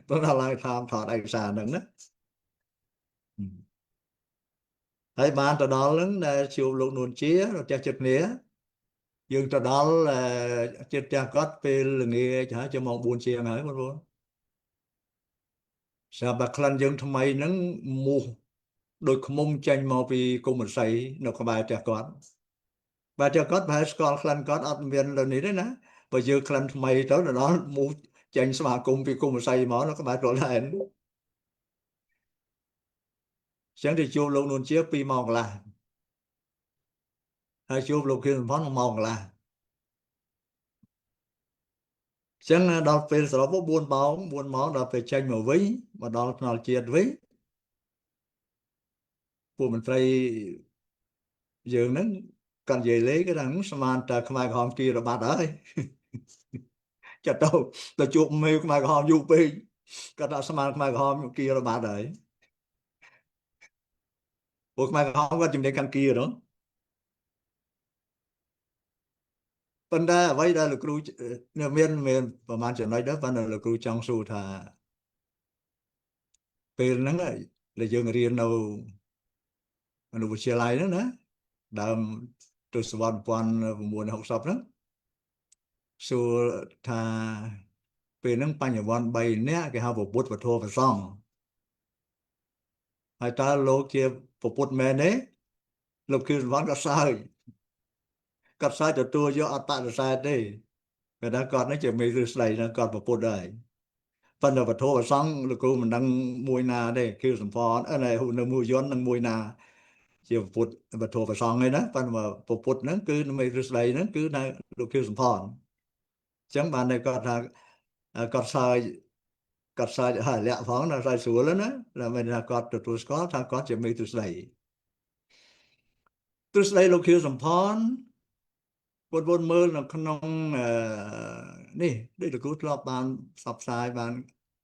ទៅដល់ឡើងតាមថតឯកសារហ្នឹងណាហើយបានទៅដល់ហ្នឹងដែលជួបលោកនួនជារកចិត្តគ្នាយើងទៅដល់ចិត្តផ្ទះគាត់ពេលល្ងាចហើយជាម៉ោង 4 ជាងហើយបងប្អូនស្រាប់តែក្លិនយើងថ្មីហ្នឹងមូសដោយខ្មុំចេញមកពីគុំរស័យនៅក្បែរផ្ទះគាត់បាទផ្ទះគាត់ប្រហែលស្គាល់ក្លិនគាត់អត់មានលើនេះទេណាបើយើងក្លិនថ្មីទៅដល់មូសចេញស្វាគមន៍ពីគុំរស័យមកនៅក្បែរខ្លួនឯងចឹងទៅជួបលោកនួនជា 2 ម៉ោងកន្លះហើយជួបលោកខៀវសំផន 1 ម៉ោងកន្លះចឹងដល់ពេលសរុប4 ម៉ោងដល់ពេលចេញមកវិញមកដល់ថ្នល់ជាតិវិញពួកមន្ត្រីយើងហ្នឹងកាន់និយាយលេងគេថាស្មានតែខ្មែរក្រហមគីរបាត់ហើយចាត់ទៅជួបមេខ្មែរក្រហមយូរពេកគាត់ថាស្មានខ្មែរក្រហមគីរបាត់ហើយពួកខ្មែរក្រហមគាត់ជំនាញកាន់គីរនោះប៉ុន្តែអ្វីដែលលោកគ្រូមានប្រហែលចំណុចដែរប៉ុន្តែលោកគ្រូចង់សួរថាពេលហ្នឹងដែលយើងរៀននៅអនុវិទ្យាល័យហ្នឹងណាដើមទសវត្សរ៍ 1960 ហ្នឹងសួរថាពេលហ្នឹងបញ្ញវន្ត 3 នាក់គេហៅពុទ្ធវធប្រសងហើយតើលោកជាពុទ្ធមែនទេលោកខៀវសំផនក៏សើចទទួលយកអត្តរសែតទេគេថាគាត់នេះជាមេឫស្ដីណាគាត់ពុទ្ធដែរប៉ុន្តែវធប្រសងលោកគ្រូមិនដឹងមួយណាទេខៀវសំផននៅមួយយន្តនឹងមួយណាជាពុទ្ធវធប្រសងឯណាប៉ុន្តែពុទ្ធហ្នឹងគឺមេឫស្ដីហ្នឹងគឺនៅលោកខៀវសំផនអញ្ចឹងបានតែគាត់ថាគាត់សើច គាត់សាច់ហើយលាក់ផងដល់សាច់ស្រួលណាដែលមិនថាគាត់ទទួលស្គាល់ថាគាត់ជាមេទ្រឹស្ដីលោកខៀវសំផនបងប្អូនមើលនៅក្នុងនេះដូចលោកគ្រូធ្លាប់បានផ្សព្វផ្សាយបាន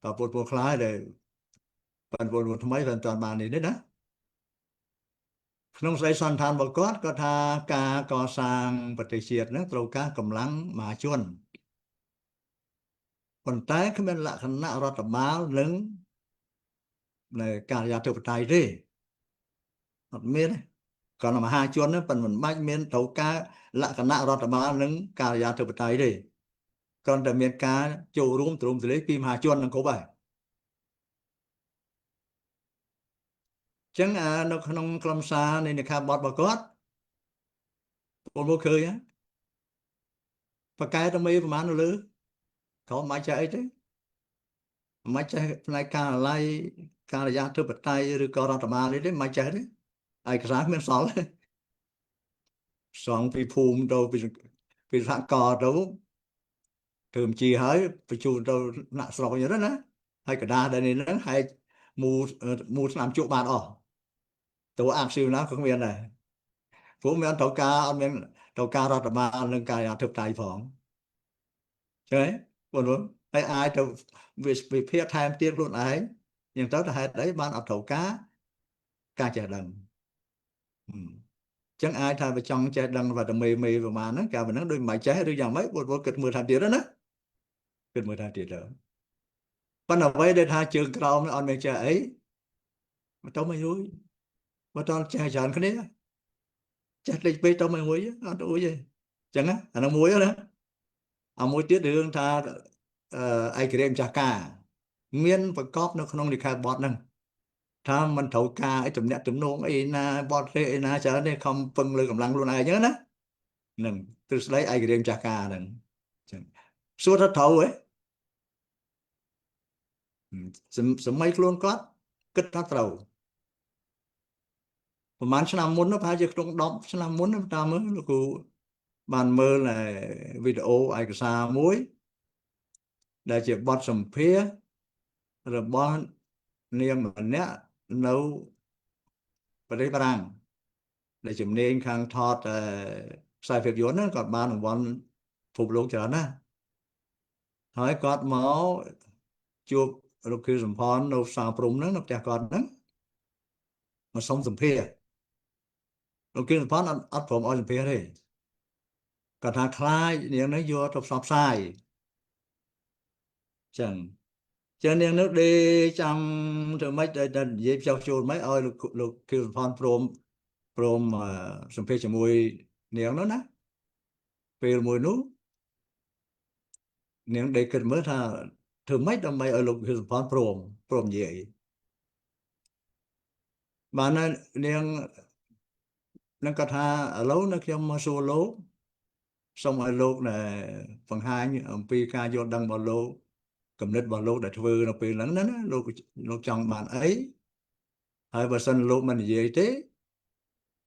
តើបងប្អូនខ្លះដែលបងប្អូនថ្មីមិនទាន់បាននេះទេណាក្នុងស្ដីសន្និដ្ឋានរបស់គាត់គាត់ថាការកសាងប្រទេសជាតិនឹងត្រូវការកម្លាំងមហាជនប៉ុន្តែគ្មានលក្ខណៈរដ្ឋបាលនិងនៃការិយាធិបតេយ្យទេអត់មានទេគាត់មហាជនហ្នឹងមិនបាច់មានត្រូវការលក្ខណៈរដ្ឋបាលនិងការិយាធិបតេយ្យទេគ្រាន់តែមានការចូលរួមទ្រង់ទ្រាយពីមហាជននឹងគ្រប់ហើយចឹងនៅក្នុងខ្លឹមសារនៃនិកាបតរបស់គាត់បងប្អូនឃើញប្រកែតមីប្រហែលនៅលើក៏មិនចេះអីទេមិនចេះផ្នែកការអាល័យការិយាធិបតេយ្យឬក៏រដ្ឋបាលនេះទេមិនចេះទេឯកសារគ្មានសល់ទេសងពីភូមិទៅពីសហករណ៍ទៅធ្វើបញ្ជាហើយបញ្ជូនទៅណាក់ស្រុកអញ្ចឹងណាហើយកដាដែលនេះហ្នឹងហែកមូលឆ្នាំជក់បានអស់ទៅអាក់ស៊ីវណាក៏គ្មានដែរព្រោះមានត្រូវការអត់មានត្រូវការរដ្ឋបាលនិងការិយាធិបតេយ្យផងចឹងហ៎បងប្អូនហើយអាចទៅវិភាគថែមទៀតខ្លួនឯងអញ្ចឹងទៅហេតុអីបានអត់ត្រូវការចេះដឹងចឹងអាចថាបើចង់ចេះដឹងវត្តមេប្រមាណហ្នឹងកាលហ្នឹងដូចមិនចេះឬយ៉ាងម៉េចបងប្អូនគិតមើលថាទៀតណាគិតមើលថាទៀតទៅប៉ុន្តែអ្វីដែលថាជើងក្រោមអត់មានចេះអីមិនទៅមិនរួចបើតចេះច្រើនគ្នាចេះតិចពេកទៅមិនរួចអត់រួចទេចឹងណាអានោះមួយណាមួយទៀតរឿងថាឯករាជ្យម្ចាស់ការមានប្រកបនៅក្នុងលិខិតបទហ្នឹងថាមិនត្រូវការអីទំនាក់ទំនងអីណាបតទេអីណាច្រើនទេខំពឹងលើកម្លាំងខ្លួនឯងអញ្ចឹងណានឹងទ្រឹស្ដីឯករាជ្យម្ចាស់ការហ្នឹងអញ្ចឹងសួរថាត្រូវទេសម័យខ្លួនគាត់គិតថាត្រូវប្រហែលឆ្នាំមុនប្រហែលជាក្នុង10ឆ្នាំមុនតាមមើលលោកគ្រូបានមើលវីដេអូឯកសារមួយដែលជាបទសម្ភាសន៍របស់នាងម្នាក់នៅប្រទេសបារាំងដែលជំនាញខាងថតខ្សែភាពយន្តហ្នឹងគាត់បានរង្វាន់ពិភពលោកច្រើនណាស់ហើយគាត់មកជួបលោកខៀវសំផននៅផ្សារព្រំហ្នឹងនៅផ្ទះគាត់ហ្នឹងមកសុំសម្ភាសន៍លោកខៀវសំផនអត់ព្រមឲ្យសម្ភាសន៍ទេគាត់ថាខ្លាចនាងនេះយកទៅផ្សព្វផ្សាយចឹងនាងនោះដេចាំធ្វើម៉េចតែនិយាយចោះចូលម៉េចឲ្យលោកខៀវសំផនព្រមសម្ភាសន៍ជាមួយនាងនោះណាពេលមួយនោះនាងដេគិតមើលថាធ្វើម៉េចដើម្បីឲ្យលោកខៀវសំផនព្រមនិយាយបាននាងនឹងគាត់ថាឥឡូវនៅខ្ញុំមកសួរលោកសូមឲ្យលោកបង្ហាញអំពីការយល់ដឹងរបស់លោកគំនិតរបស់លោកដែលធ្វើនៅពេលហ្នឹងណាលោកចង់បានអីហើយបើសិនលោកមិននិយាយទេ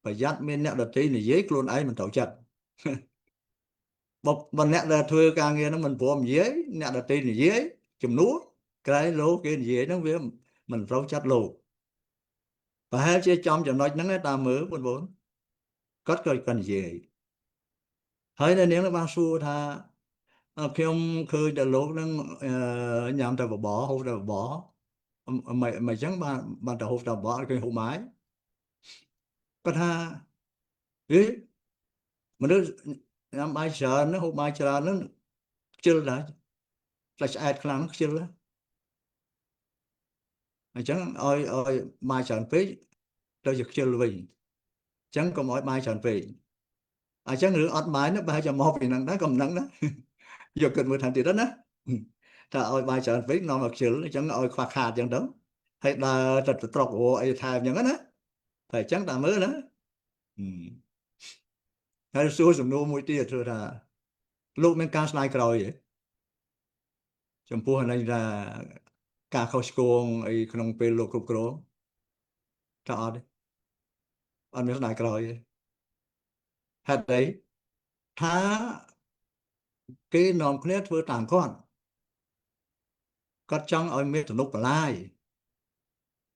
ប្រយ័ត្នមានអ្នកដទៃនិយាយខ្លួនឯងមិនត្រូវចិត្តបើអ្នកដែលធ្វើការងារហ្នឹងមិនព្រមនិយាយអ្នកដទៃនិយាយជំនួសក្រែងលោកគេនិយាយហ្នឹងវាមិនត្រូវចិត្តលោកប្រហែលជាចំចំណុចហ្នឹងតាមមើលបងប្អូនគាត់ក៏និយាយហើយនៅនាងបានសួរថាខ្ញុំឃើញតែលោកនឹងញ៉ាំតែបបរហូបតែបបរមិនចឹងបានតែហូបតែបបរអត់ឃើញហូបម៉ាយគាត់ថាមនុស្សញ៉ាំបាយច្រើនហូបបាយច្រើនហ្នឹងខ្ជិលដែរផ្លេចឆ្អែតខ្លាំងខ្ជិលអញ្ចឹងឲ្យបាយច្រើនពេកទៅជាខ្ជិលវិញអញ្ចឹងកុំឲ្យបាយច្រើនពេកអញ្ចឹងរឿងអត់បាយនោះប្រហែលជាមកពីហ្នឹងដែរក៏មិនដឹងដែរយកគិតមើលថាទៀតណាថាឲ្យបាយច្រើនពេកនាំឲ្យខ្ជិលអញ្ចឹងឲ្យខ្វះខាតអញ្ចឹងទៅហើយដើរទៅត្រកអីថែមអញ្ចឹងណាតែអញ្ចឹងតាមមើលណាហើយសួរសំណួរមួយទៀតធ្វើថាលោកមានការស្ដាយក្រោយទេចំពោះនេះថាការខុសឆ្គងអីក្នុងពេលលោកគ្រប់គ្រងថាអត់មានស្ដាយក្រោយទេហេតុអីថាគេនាំគ្នាធ្វើតាមគាត់ គាត់ចង់ឲ្យមានទំនុកបន្លាយ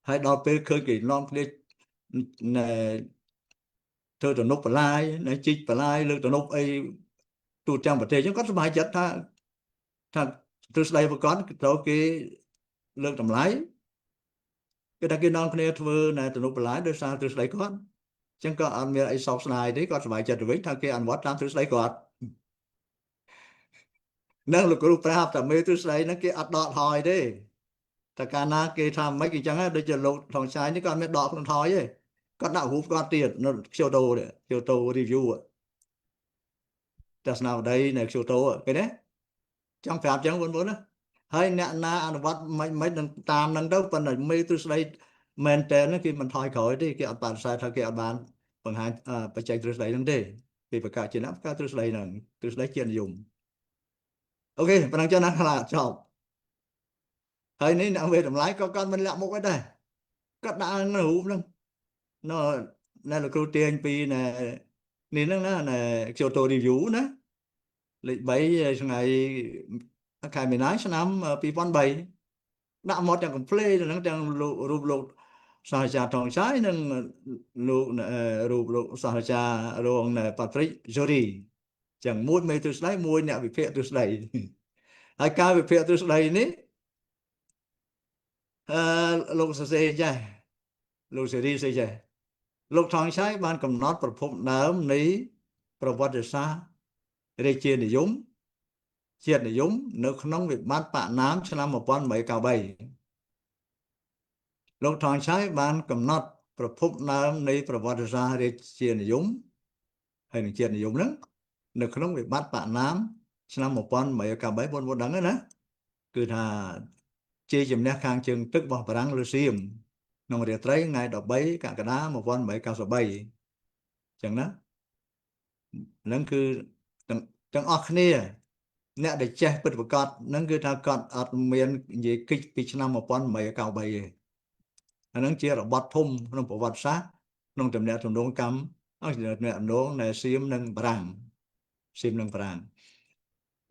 ហើយដល់ពេលឃើញគេនាំគ្នាធ្វើទំនុកបន្លាយជីកបន្លាយលើកទំនុកអីទូទាំងប្រទេសអញ្ចឹងគាត់សប្បាយចិត្តថាទ្រឹស្ដីរបស់គាត់ត្រូវគេលើកតម្លៃគេថាគេនាំគ្នាធ្វើទំនុកបន្លាយដោយសារទ្រឹស្ដីគាត់អញ្ចឹងក៏អត់មានអីសោកស្ដាយទេគាត់សប្បាយចិត្តទៅវិញថាគេអនុវត្តតាមទ្រឹស្ដីគាត់នឹងលោកគ្រូប្រាប់ថាមេទ្រឹស្ដីហ្នឹងគេអត់ដកថយទេតែកាលណាគេថាមិនអញ្ចឹងដូចជាលោកថងឆាយនេះគាត់មានដកខ្លួនថយទេគាត់ដាក់រូបគាត់ទៀតនៅ Kyoto review ទស្សនាវដ្តីនៅ Kyoto ឃើញទេចង់ប្រាប់អញ្ចឹងបងប្អូនណាហើយអ្នកណាអនុវត្តមិននឹងតាមនឹងទៅប៉ុន្តែមេទ្រឹស្ដីមែនតើគេមិនថយក្រោយទេគេអត់បានផ្សាយថាគេអត់បានបង្ហាញបច្ចេកទ្រឹស្ដីហ្នឹងទេគេប្រកាសជាណាប្រកាសទ្រឹស្ដីហ្នឹងទ្រឹស្ដីជាតិនិយមអូខេប៉ុណ្ណឹងចុះណាខ្លះចប់ហើយនេះអ្នកវេតម្លៃក៏គាត់មិនលាក់មុខឯដែរគាត់ដាក់នៅរូបហ្នឹងនៅលោកគ្រូទាញពីនេះហ្នឹងណា Kyoto review ណាលេខ3ថ្ងៃខែមីនាឆ្នាំ2003ដាក់មកទាំង complete ហ្នឹងទាំងរូបលោកសាស្ត្រាចារ្យថងឆាយនិងលោករូបលោកសាស្ត្រាចារ្យរងPatrick Jory ចឹងមួយមេទ្រឹស្ដីមួយអ្នកវិភាគទ្រឹស្ដីហើយការវិភាគទ្រឹស្ដីនេះលោកសរសេរចេះលោកសេរីសេចេះលោកថងឆាយបានកំណត់ប្រភពដើមនៃប្រវត្តិសាស្ត្ររាជានិយមជាតិនិយមនៅក្នុងវិបត្តិបកណាមឆ្នាំ1893លោកថងឆាយបានកំណត់ប្រភពដើមនៃប្រវត្តិសាស្ត្ររាជានិយមហើយនឹងជាតិនិយមហ្នឹងនៅក្នុងវិបត្តិបកណាមឆ្នាំ1893បងប្អូនដឹងណាគឺថាជាជំនះខាងជើងទឹករបស់បារាំងលើសៀមក្នុងរាត្រីថ្ងៃ13កក្កដា1893ចឹងណាហ្នឹងគឺទាំងអស់គ្នាអ្នកដែលចេះពិតប្រាកដហ្នឹងគឺថាគាត់អត់មាននិយាយគិតពីឆ្នាំ1893ទេអាហ្នឹងជារបត់ធំក្នុងប្រវត្តិសាស្ត្រក្នុងទំនាក់ទំនងកម្មហើយទំនាក់ទំនងនៃសៀមនិងបារាំង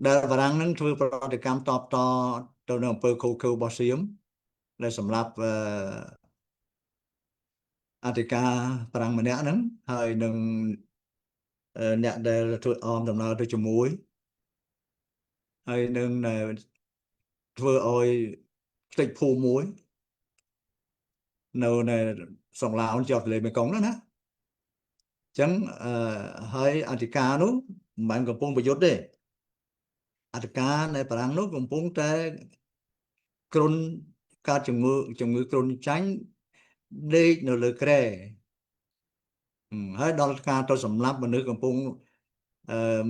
ដែលបារាំងហ្នឹងធ្វើប្រតិកម្មតបតទៅនៅអំពើឃោឃៅរបស់សៀមដែលសម្រាប់អធិការបារាំងម្នាក់ហ្នឹងហើយនឹងអ្នកដែលធ្វើអមដំណើរទៅជាមួយហើយនឹងធ្វើឲ្យផ្ទៃភូមិមួយនៅសង្ឡាវជាប់ទន្លេមេគង្គហ្នឹងណាអញ្ចឹងហើយអធិការនោះមិនបានកំពុងប្រយុទ្ធទេអធិការនៅបារាំងនោះកំពុងតែគ្រុនកើតជំងឺគ្រុនចាញ់ដេកនៅលើគ្រែហើយដល់ការទៅសម្លាប់មនុស្សកំពុង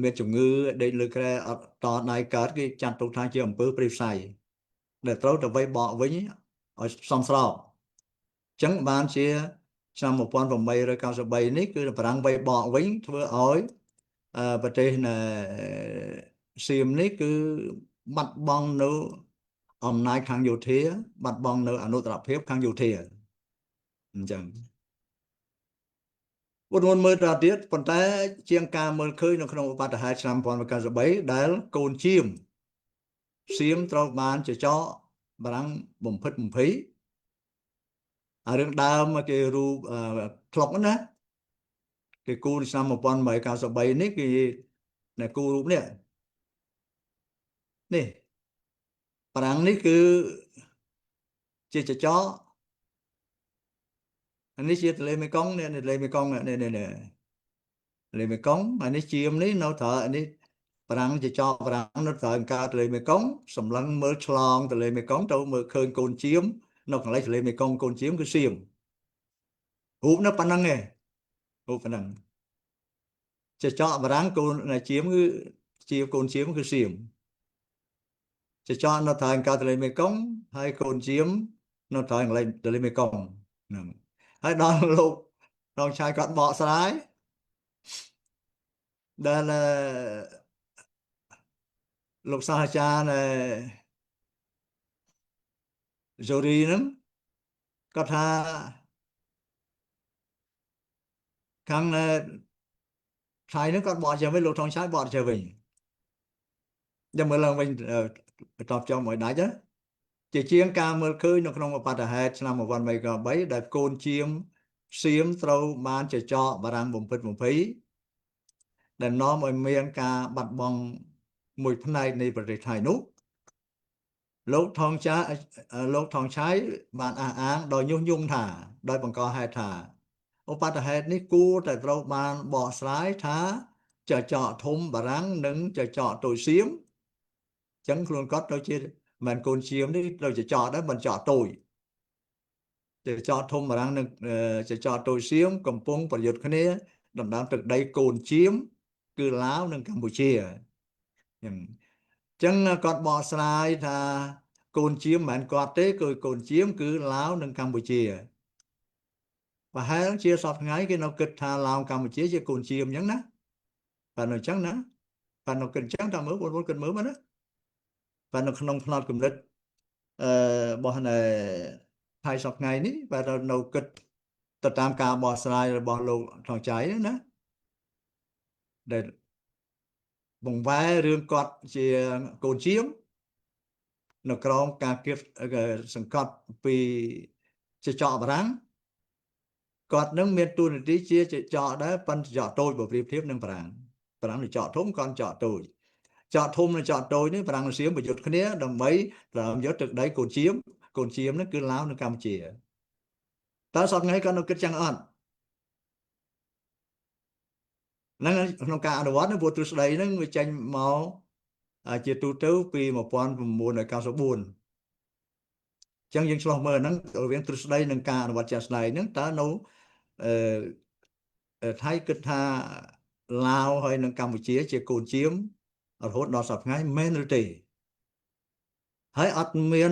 មានជំងឺដេកលើគ្រែអត់តដៃកើតគេចាត់ទុកថាជាអំពើព្រៃផ្សៃដែលត្រូវទៅវាយបកវិញឲ្យសមស្របអញ្ចឹងបានជាឆ្នាំ1893នេះគឺបារាំងវាយបកវិញធ្វើឲ្យប្រទេសសៀមនេះគឺបាត់បង់នៅអំណាចខាងយោធាបាត់បង់នៅអនុត្តរភាពខាងយោធាអញ្ចឹងបងមើលទៅទៀតប៉ុន្តែជាងការមើលឃើញនៅក្នុងឧបតហេតុឆ្នាំ1993ដែលកូនជៀមសៀមត្រូវបានចចកបារាំងបំផិតបំភ័យរឿងដើមគេរូបក្លុកណាគេគូឆ្នាំ1893នេះគឺនៅគូរូបនេះបារាំងនេះគឺជាចចកអានេះជាទន្លេមេគង្គនេះទន្លេមេគង្គនេះទន្លេមេគង្គអានេះជៀមនេះនៅត្រង់នេះបារាំងចចកបារាំងនៅត្រង់កើតទន្លេមេគង្គសម្លឹងមើលឆ្លងទន្លេមេគង្គទៅមើលឃើញកូនជៀមនៅកន្លែងទន្លេមេគង្គកូនជៀមគឺសៀមរូបនៅប៉ុណ្ណឹងឯងរូបប៉ុណ្ណឹងចចកបារាំងកូនជៀមគឺជាកូនជៀមគឺសៀមចចកនៅត្រង់កើតទន្លេមេគង្គហើយកូនជៀមនៅត្រង់កន្លែងទន្លេមេគង្គហ្នឹងហើយដល់លោកដងឆាយគាត់បកស្រាយដែលលោកសាស្ត្រាចារ្យJoryហ្នឹងគាត់ថាខាងឆាយហ្នឹងគាត់បកចេះវិញលោកថងឆាយបកចេះវិញចាំមើលឡើងវិញបន្តចង់ឲ្យដាច់ណា ជាជាងការមើលឃើញនៅក្នុងបទហេតុឆ្នាំ13ដែលកូនជាមសៀមត្រូវបានចចកបារាំងបំផិតបំភ័យដែលនាំឲ្យមានការបាត់បង់មួយផ្នែកនៃប្រទេសថៃនោះលោកថងឆៃបានអះអាងដោយញុះញង់ថាដោយបង្កហេតុថាឧបតហេតុនេះគួរតែត្រូវបានបកស្រាយថាចចកធំបារាំងនិងចចកតូចសៀមអញ្ចឹងខ្លួនគាត់ទៅជាមិនកូនជាមនេះត្រូវចចកដែរមិនចកតូចចចកធំបារាំងនិងចចកតូចសៀមកំពុងប្រយុទ្ធគ្នាដណ្ដើមទឹកដីកូនជាមគឺឡាវនិងកម្ពុជាអញ្ចឹងគាត់បកស្រាយថាកូនជាមមិនមែនគាត់ទេគឺកូនជាមគឺឡាវនិងកម្ពុជាប្រហែលជាសពថ្ងៃគេនៅគិតថាឡាវកម្ពុជាជាកូនជាមអញ្ចឹងណាបាទនៅអញ្ចឹងណាបាទនៅគិតអញ្ចឹងតាមមើលបងប្អូនគិតមើលមកណាបាទនៅក្នុងផ្នត់គំនិតរបស់នៅថៃសពថ្ងៃនេះបាទនៅគិតទៅតាមការបកស្រាយរបស់លោកថងចៃណាដែលបង្វែររឿងគាត់ជាកូនជាមនៅក្រោមការគៀបសង្កត់ពីចចកបារាំងគាត់នឹងមានតួនាទីជាចចកដែរប៉ុន្តែចចកតូចបើប្រៀបធៀបនឹងបារាំងចចកធំគាត់ចចកតូចចចកធំនិងចចកតូចនេះបារាំងនិងសៀមប្រយុទ្ធគ្នាដើម្បីយកទឹកដីកូនជាមនេះគឺឡាវនិងកម្ពុជាតើសពថ្ងៃគាត់នៅគិតចឹងអត់ហ្នឹងក្នុងការអនុវត្តព្រោះទ្រឹស្ដីហ្នឹងវាចេញមកជាទូទៅពី1994ចឹងយើងឆ្លោះមើលហ្នឹងរវាងទ្រឹស្ដីនិងការអនុវត្តជាក់ស្ដែងហ្នឹងតើនៅថៃគិតថាឡាវហើយនិងកម្ពុជាជាកូនជាមរហូតដល់សប្តាហ៍ថ្ងៃមែនឬទេហើយអត់មាន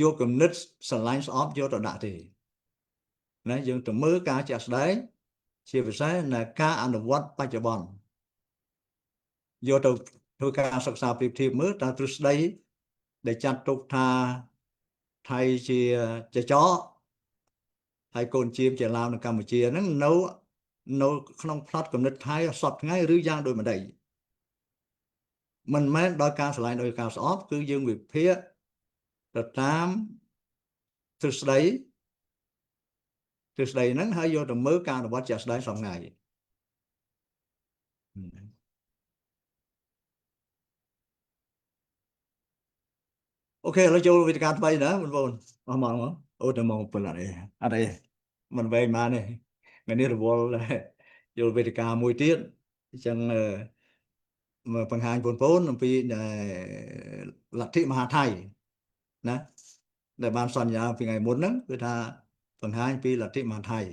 យកគំនិតស្រឡាញ់ស្អប់យកទៅដាក់ទេណាយើងទៅមើលការជាក់ស្ដែងជាពិសេសនៃការអនុវត្តបច្ចុប្បន្នយកទៅធ្វើការសិក្សាប្រៀបធៀបមើលតើទ្រឹស្ដីដែលចាត់ទុកថាថៃជាចចកហើយកូនជាមជាឡាវនិងកម្ពុជាហ្នឹងនៅក្នុងផ្នត់គំនិតថៃសពថ្ងៃឬយ៉ាងដូចម្ដេចមិនមែនដោយការឆ្លៃដោយការស្អប់គឺយើងវិភាគទៅតាមទ្រឹស្ដីហ្នឹងហើយយកទៅមើលការអនុវត្តជាក់ស្ដែងសពថ្ងៃអូខេឥឡូវចូលវេទិកាថ្មីណាបងប្អូនអស់ម៉ោងអូតែម៉ោង7អត់អីមិនវែងម៉ានទេថ្ងៃនេះរវល់ចូលវេទិកាមួយទៀតអញ្ចឹងមកបង្ហាញបងប្អូនអំពីលទ្ធិមហាថៃណាដែលបានសន្យាពីថ្ងៃមុនហ្នឹងគឺថាបង្ហាញពីលទ្ធិមហាថៃឥ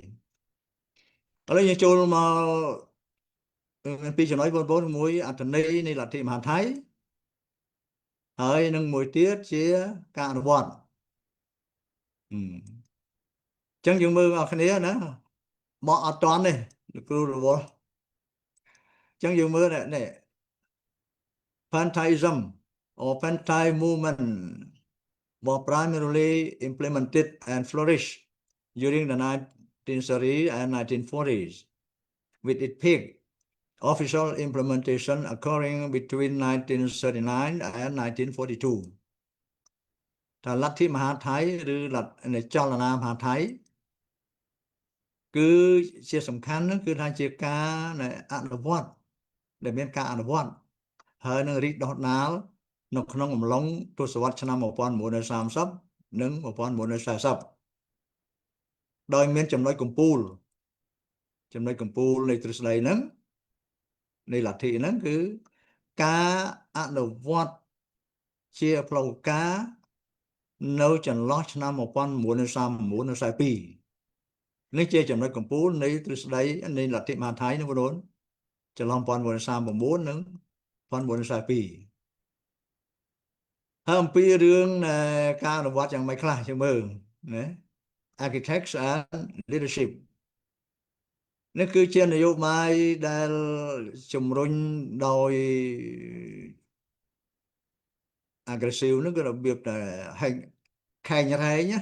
ឡូវយើងចូលមកពីចំណុចបងប្អូនមួយអត្ថន័យនៃលទ្ធិមហាថៃហើយនឹងមួយទៀតជាការអនុវត្តអញ្ចឹងយើងមើលអស់គ្នាណាបកអត់តាន់ទេលោកគ្រូរវល់អញ្ចឹងយើងមើលនេះ Pantheism or Panthai movement was primarily implemented and flourished during the 19th century and 1940s, with its peak official implementation occurring between 1939 and 1942. ថាលទ្ធិមហាថៃឬចលនាមហាថៃគឺជាសំខាន់ហ្នឹងគឺថាជាការអនុវត្តដែលមានការអនុវត្តហើយនឹងរីកដុះដាលនៅក្នុងអំឡុងទសវត្សរ៍ឆ្នាំ1930និង1940ដោយមានចំណុចកំពូលនៃទ្រឹស្ដីហ្នឹងនៃលទ្ធិហ្នឹងគឺការអនុវត្តជាផ្លូវការនៅចន្លោះឆ្នាំ1939និង42នេះជាចំណុចកំពូលនៃទ្រឹស្ដីនៃលទ្ធិមហាថៃនោះបងប្អូនចន្លោះ1939និង1942ហើយអំពីរឿងការអនុវត្តយ៉ាងម៉េចខ្លះជើមើលណា Architects and Leadership នេះគឺជានយោបាយដែលជំរុញដោយ aggressive នោះគឺរបៀបតែខែងរែងណា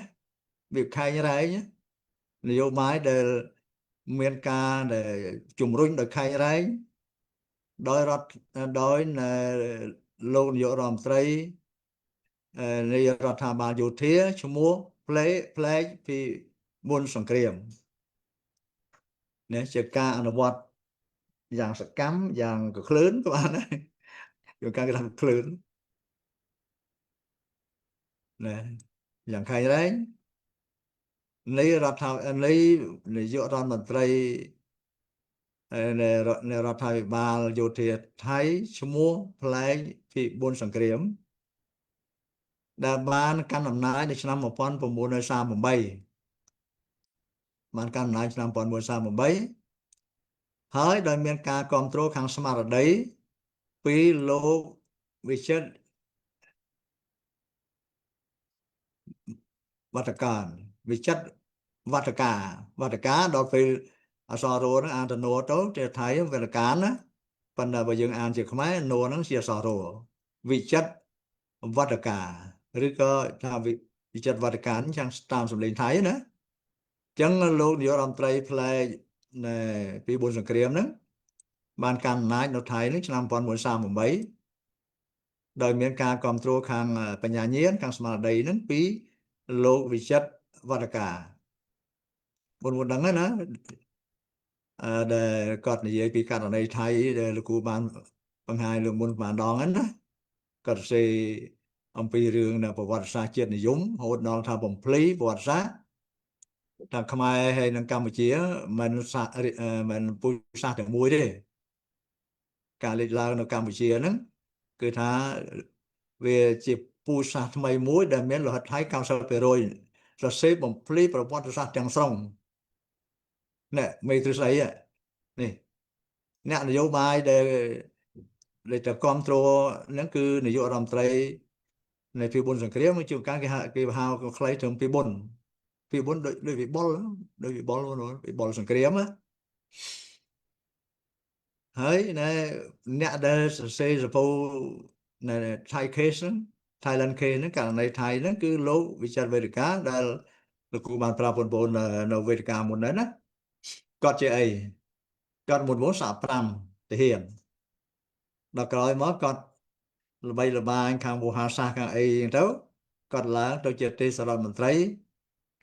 វាខែងរែងនយោបាយដែលមានការដែលជំរុញដោយខែងរែងដោយលោកនាយករដ្ឋមន្ត្រី នៃរដ្ឋាភិបាលយោធាឈ្មោះផ្លែកពីមុនសង្គ្រាមនេះជាការអនុវត្តយ៉ាងសកម្មយ៉ាងកក្លឿនក៏បានដែរយកការគេថាកក្លឿនណាយ៉ាងខែងរែងនៃរដ្ឋាភិបាលនៃនាយករដ្ឋមន្ត្រីនៃរដ្ឋាភិបាលយោធាថៃឈ្មោះផ្លែកពីមុនសង្គ្រាមដែលបានកាន់អំណាចនៅឆ្នាំ1938បានកាន់អំណាចឆ្នាំ1938ហើយដោយមានការគ្រប់គ្រងខាងស្មារតីពីលោកវិចិត្រវត្តការដល់ពេលអសរោហ្នឹងអានទៅណូទៅជាថៃវត្តការណាប៉ុន្តែបើយើងអានជាខ្មែរណូហ្នឹងជាអសរោវិចិត្រវត្តការឬក៏ថាវិចិត្រវត្តការចាំតាមសម្លេងថៃណាអញ្ចឹងលោកនាយករដ្ឋមន្ត្រីផ្លែកពីមុនសង្គ្រាមហ្នឹងបានកាន់អំណាចនៅថៃហ្នឹងឆ្នាំ1938ដោយមានការគ្រប់គ្រងខាងបញ្ញាញាណខាងស្មារតីហ្នឹងពីលោកវិចិត្រវត្តការមុនដឹងហើយណាដែលគាត់និយាយពីករណីថៃដែលលោកគ្រូបានបង្ហាញលើមុនបានដងហ្នឹងណាគាត់សេអំពីរឿងនៅប្រវត្តិសាស្ត្រជាតិនិយមរហូតដល់ថាបំភ្លីប្រវត្តិសាស្ត្រថាខ្មែរហើយនិងកម្ពុជាមិនពូជសាសន៍ទាំងមួយទេការលេចឡើងនៅកម្ពុជាហ្នឹងគឺថាវាជាពូជសាសន៍ថ្មីមួយដែលមានលហិតថៃ 90% សរសេរបំភ្លីប្រវត្តិសាស្ត្រទាំងស្រុងនេះមេទ្រឹស្ដីនេះអ្នកនយោបាយដែលទៅគ្រប់គ្រងហ្នឹងគឺនាយករដ្ឋមន្ត្រីនៃពីបុណ្យសង្គ្រាមជួនកាលគេហៅខ្លីត្រឹមពីបុណ្យដូចវិបុលសង្គ្រាមណាហើយអ្នកដែលសរសេរសភៅនៅ Thai case ហ្នឹង Thailand case ហ្នឹងករណីថៃហ្នឹងគឺលោកវិចិត្រវេទិកាដែលលោកគ្រូបានប្រាប់បងប្អូននៅវេទិកាមុនហ្នឹងណាគាត់ជាអីគាត់មុនសា5ទាហានដល់ក្រោយមកគាត់ល្បីល្បាញខាងវោហារសាស្ត្រខាងអីទៅគាត់ឡើងទៅជាទេសរដ្ឋមន្ត្រី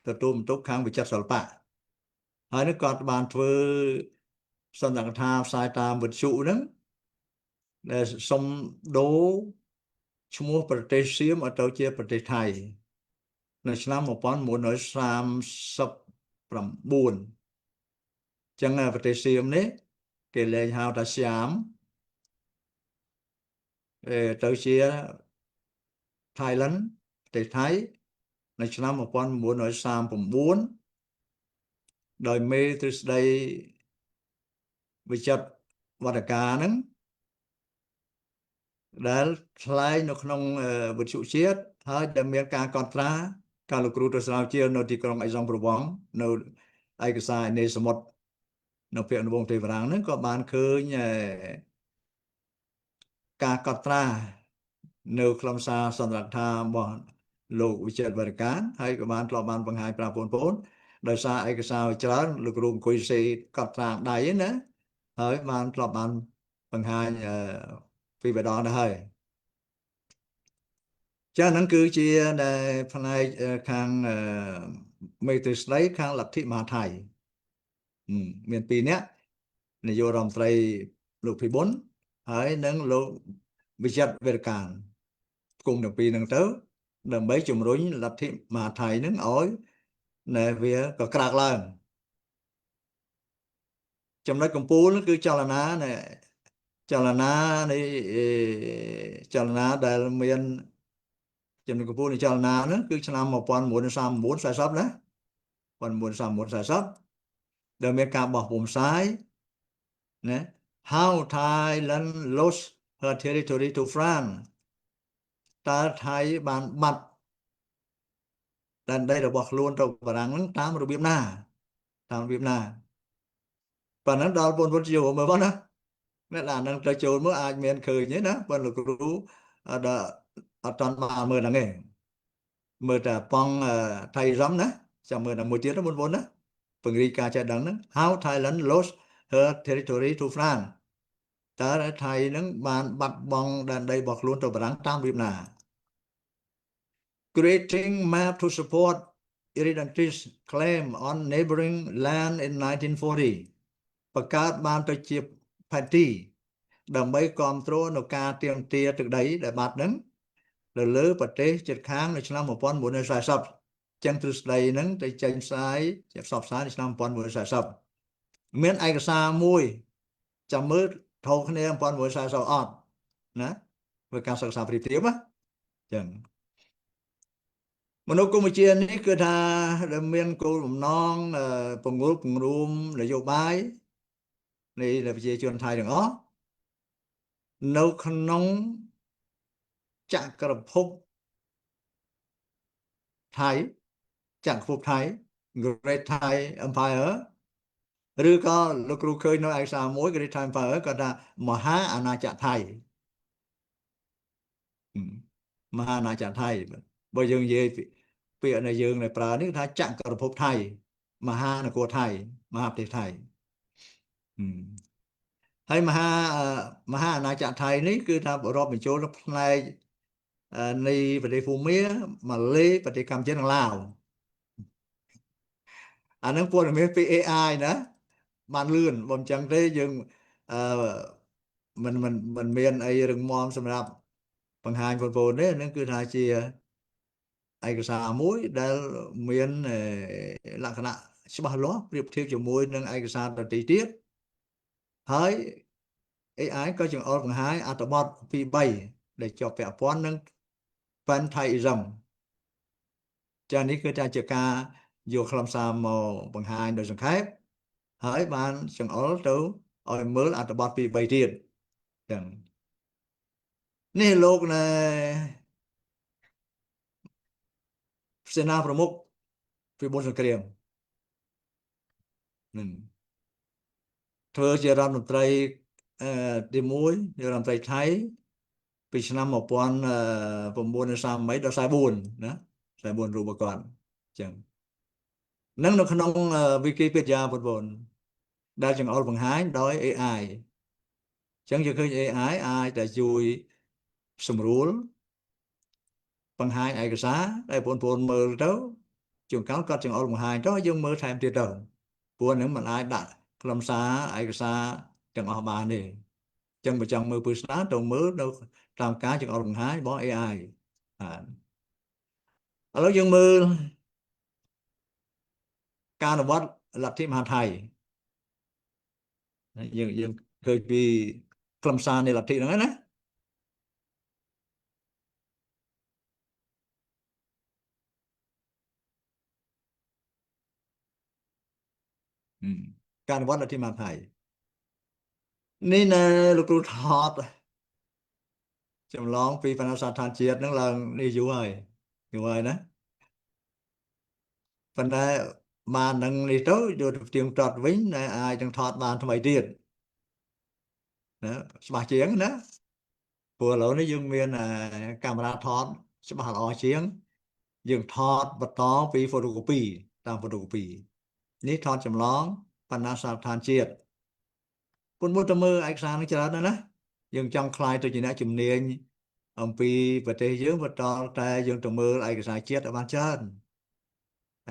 ទទួលបន្ទុកខាងវិចិត្រសិល្បៈហើយនេះគាត់បានធ្វើសន្និដ្ឋានផ្សាយតាមវិទ្យុហ្នឹងដែលសុំដូរឈ្មោះប្រទេសសៀមឲ្យទៅជាប្រទេសថៃនៅឆ្នាំ1939ចឹងប្រទេសសៀមនេះគេលែងហៅថាសៀមទៅជា Thailand ប្រទេសថៃនៅឆ្នាំ1939ដោយមេទ្រឹស្ដីវិចិត្រវត្តការហ្នឹងដែលថ្លែងនៅក្នុងវិទ្យុជាតិហើយដែលមានការកត់ត្រាការលោកគ្រូទៅស្រាវជ្រាវនៅទីក្រុងអេយ៉ង់ប្រវង់នៅឯកសារនៃសមុទ្រនៅពាក្យអនុវងទេវរាំងហ្នឹងក៏បានឃើញការកត់ត្រានៅខ្លឹមសារសន្និដ្ឋានរបស់លោកវិចិត្រវត្តការហើយក៏បានធ្លាប់បានបង្ហាញប្រាប់បងប្អូនដោយសារឯកសារច្រើនលោកគ្រូអង្គុយសេកត់ត្រាដៃណាហើយបានធ្លាប់បានបង្ហាញពីម្ដងទៅហើយចា៎ហ្នឹងគឺជាដែលផ្នែកខាងមេទ្រឹស្ដីខាងលទ្ធិមហាថៃមាន2នាក់នាយករដ្ឋមន្ត្រីលោកភិបុលហើយនិងលោកវិចិត្រវេទិកាគុំទាំងពីរហ្នឹងទៅដើម្បីជំរុញលទ្ធិមហាថៃហ្នឹងឲ្យវាក៏ក្រាកឡើងចំណុចកំពូលគឺចលនាដែលមានចំណុចកំពូលនៃចលនាហ្នឹងគឺឆ្នាំ1939 40ណា1939 ដែលមានការបោះពុម្ពផ្សាយណា How Thailand lost her territory to France តើថៃបានបាត់ដែនដីរបស់ខ្លួនទៅបារាំងហ្នឹងតាមរបៀបណាប៉ុណ្ណឹងដល់បងប្អូនជាមើលបងណាអ្នកអានឹងទៅចូលមើលអាចមានឃើញទេណាប៉ុន្តែលោកគ្រូអត់តាន់បានមើលហ្នឹងឯងមើលតែប៉ងថៃរំណាចាំមើលតែមួយទៀតបងប្អូនណាពង្រីកការចេះដឹងហ្នឹង How Thailand lost her territory to France តើថៃហ្នឹងបានបាត់បង់ដែនដីរបស់ខ្លួនទៅបារាំងតាមរបៀបណា creating map to support irredentist claim on neighboring land in 1940 បង្កើតបានទៅជាផែនទីដើម្បីគ្រប់គ្រងនៅការទាមទារទឹកដីដែលបាត់ហ្នឹងនៅលើប្រទេសជិតខាងនៅឆ្នាំ1940ចឹងទ្រឹស្ដីហ្នឹងទៅចេញផ្សាយជាផ្សព្វផ្សាយនៅឆ្នាំ1940មានឯកសារមួយចាំមើលថោគ្នា1940អត់ណាធ្វើការសិក្សាប្រៀបធៀបណាចឹងមនោគមវិជ្ជានេះគឺថាដែលមានគោលបំណងពង្រួមនយោបាយនៃប្រជាជនថៃទាំងអស់នៅក្នុងចក្រភពថៃចក្រភពថៃ Great Thai Empire ឬក៏លោកគ្រូឃើញនៅឯកសារមួយ Great Thai Empire គាត់ថាមហាអាណាចក្រថៃមហាអាណាចក្រថៃបើយើងនិយាយពាក្យដែលយើងប្រើនេះថាចក្រភពថៃមហានគរថៃមហាប្រទេសថៃហើយមហាអាណាចក្រថៃនេះគឺថារាប់បញ្ចូលផ្នែកនៃប្រទេសភូមាម៉ាឡេប្រទេសកម្ពុជានិងឡាវអានឹងព័ត៌មានពី AI ណាបានលឿនបើមិនចឹងទេយើងមិនមានអីរឹងមាំសម្រាប់បង្ហាញបងប្អូនទេនឹងគឺថាជាឯកសារមួយដែលមានលក្ខណៈច្បាស់លាស់ប្រៀបធៀបជាមួយនឹងឯកសារដទៃទៀតហើយ AI ក៏ចង្អុលបង្ហាញអត្ថបទពី3ដែលជាប់ពាក់ព័ន្ធនឹង Pantheism ចានេះគឺថាជាការយកខ្លឹមសារមកបង្ហាញដោយសង្ខេបហើយបានចង្អុលទៅឲ្យមើលអត្ថបទពី3ទៀតចឹងនេះលោកណែសេនាប្រមុខពីបុនសង្គ្រាមធ្វើជារដ្ឋមន្ត្រីទី1ជារដ្ឋមន្ត្រីថៃពីឆ្នាំ1933ដល់44ណា44រូបគាត់ចឹងនឹងនៅក្នុង Wikipedia បងប្អូនដែលចង្អុលបង្ហាញដោយ AI ចឹងយើងឃើញ AI អាចតែជួយសម្រួលបង្ហាញឯកសារដែលបងប្អូនមើលទៅជួនកាលគាត់ចង្អុលបង្ហាញទៅយើងមើលថែមទៀតទៅព្រោះនឹងមិនអាចដាក់ខ្លឹមសារឯកសារទាំងអស់បានទេចឹងបើចង់មើលពឺស្ដាទៅមើលនៅតាមការចង្អុលបង្ហាញរបស់ AI ឥឡូវយើងមើលការអនុវត្តលទ្ធិមហាថៃយើងឃើញពីខ្លឹមសារនៃលទ្ធិហ្នឹងណាការអនុវត្តលទ្ធិមហាថៃនេះនៅលោកគ្រូថតចម្លងពីបណ្ដាសាស្ត្រជាតិហ្នឹងឡើងនេះយូរហើយណាប៉ុន្តែបាននឹងនេះទៅយកទៅផ្ទៀងផ្ទាត់វិញដែលអាចនឹងថតបានថ្មីទៀតណាច្បាស់ជាងណាព្រោះឥឡូវនេះយើងមានកាមេរ៉ាថតច្បាស់ល្អជាងយើងថតបន្តពី photocopy តាម photocopy នេះថតចម្លងបណ្ដាសាស្ត្រជាតិពុនមុតទៅមើលឯកសារនឹងច្រើនណាស់យើងចង់ខ្លាយទៅជាអ្នកជំនាញអំពីប្រទេសយើងបន្តតែយើងទៅមើលឯកសារជាតិឲ្យបានច្រើន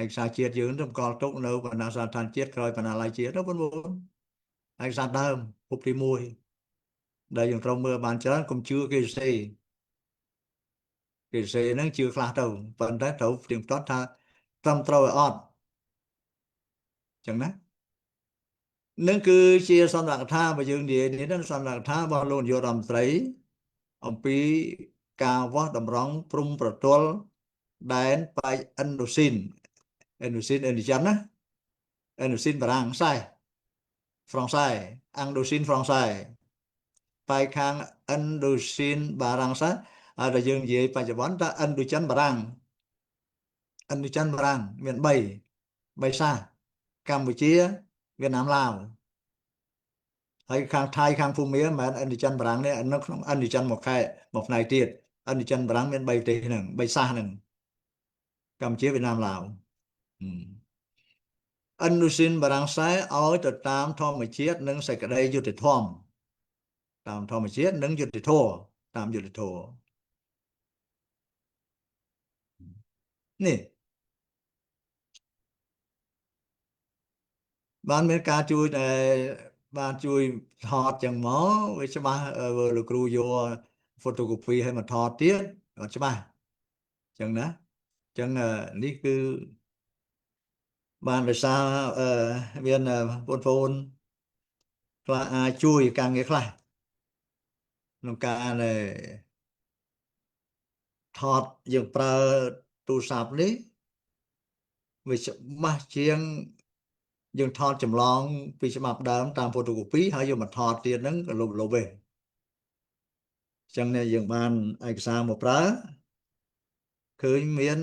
ឯកសារជាតិយើងតម្កល់ទុកនៅបណ្ដាសាស្ត្រជាតិក្រោយបណ្ដាល័យជាតិទៅបងប្អូនឯកសារដើមពុកទី1ដែលយើងត្រូវមើលបានច្រើនកុំជឿគេផ្សេងហ្នឹងជឿខ្លះទៅប៉ុន្តែត្រូវផ្ទៀងផ្ទាត់ថាត្រឹមត្រូវឲ្យអត់ចឹងណានឹងគឺជាសន្និដ្ឋានរបស់យើងនិយាយនេះសន្និដ្ឋានរបស់លោកនាយករដ្ឋមន្ត្រីអំពីការវាស់តម្រង់ព្រំប្រទល់ដែនប៉ែកឥណ្ឌូស៊ីនឥណ្ឌូស៊ីនណាឥណ្ឌូស៊ីនបារាំងហ្វ្រង់សែឥណ្ឌូស៊ីនហ្វ្រង់សែប៉ែកខាងឥណ្ឌូស៊ីនបារាំងហើយតែយើងនិយាយបច្ចុប្បន្នថាឥណ្ឌូចិនបារាំងមាន3សាសកម្ពុជាវៀតណាមឡាវហើយខាងថៃខាងភូមាមិនមែនឥណ្ឌូចិនបារាំងនេះនៅក្នុងឥណ្ឌូចិនមួយផ្នែកទៀតឥណ្ឌូចិនបារាំងមាន3ប្រទេសហ្នឹង3សាសហ្នឹងកម្ពុជាវៀតណាមឡាវឥណ្ឌូស៊ីនបារាំងសែឲ្យទៅតាមធម្មជាតិនិងសេចក្តីយុត្តិធម៌តាមធម្មជាតិនិងយុត្តិធម៌តាមយុត្តិធម៌ នេះបានមានការជួយតែបានជួយថតចឹងមកវាច្បាស់លោកគ្រូយក photocopy ឲ្យមកថតទៀតអត់ច្បាស់ចឹងណាចឹងនេះគឺបានដោយសារមានបងប្អូនខ្លះអាចជួយការងារខ្លះក្នុងការថតយើងប្រើទូរស័ព្ទនេះវាច្បាស់ជាងយើងថតចម្លងពីច្បាប់ដើមតាម photocopy ហើយយកមកថតទៀតហ្នឹងក៏លុបឯងចឹងយើងបានឯកសារមកប្រើឃើញមាន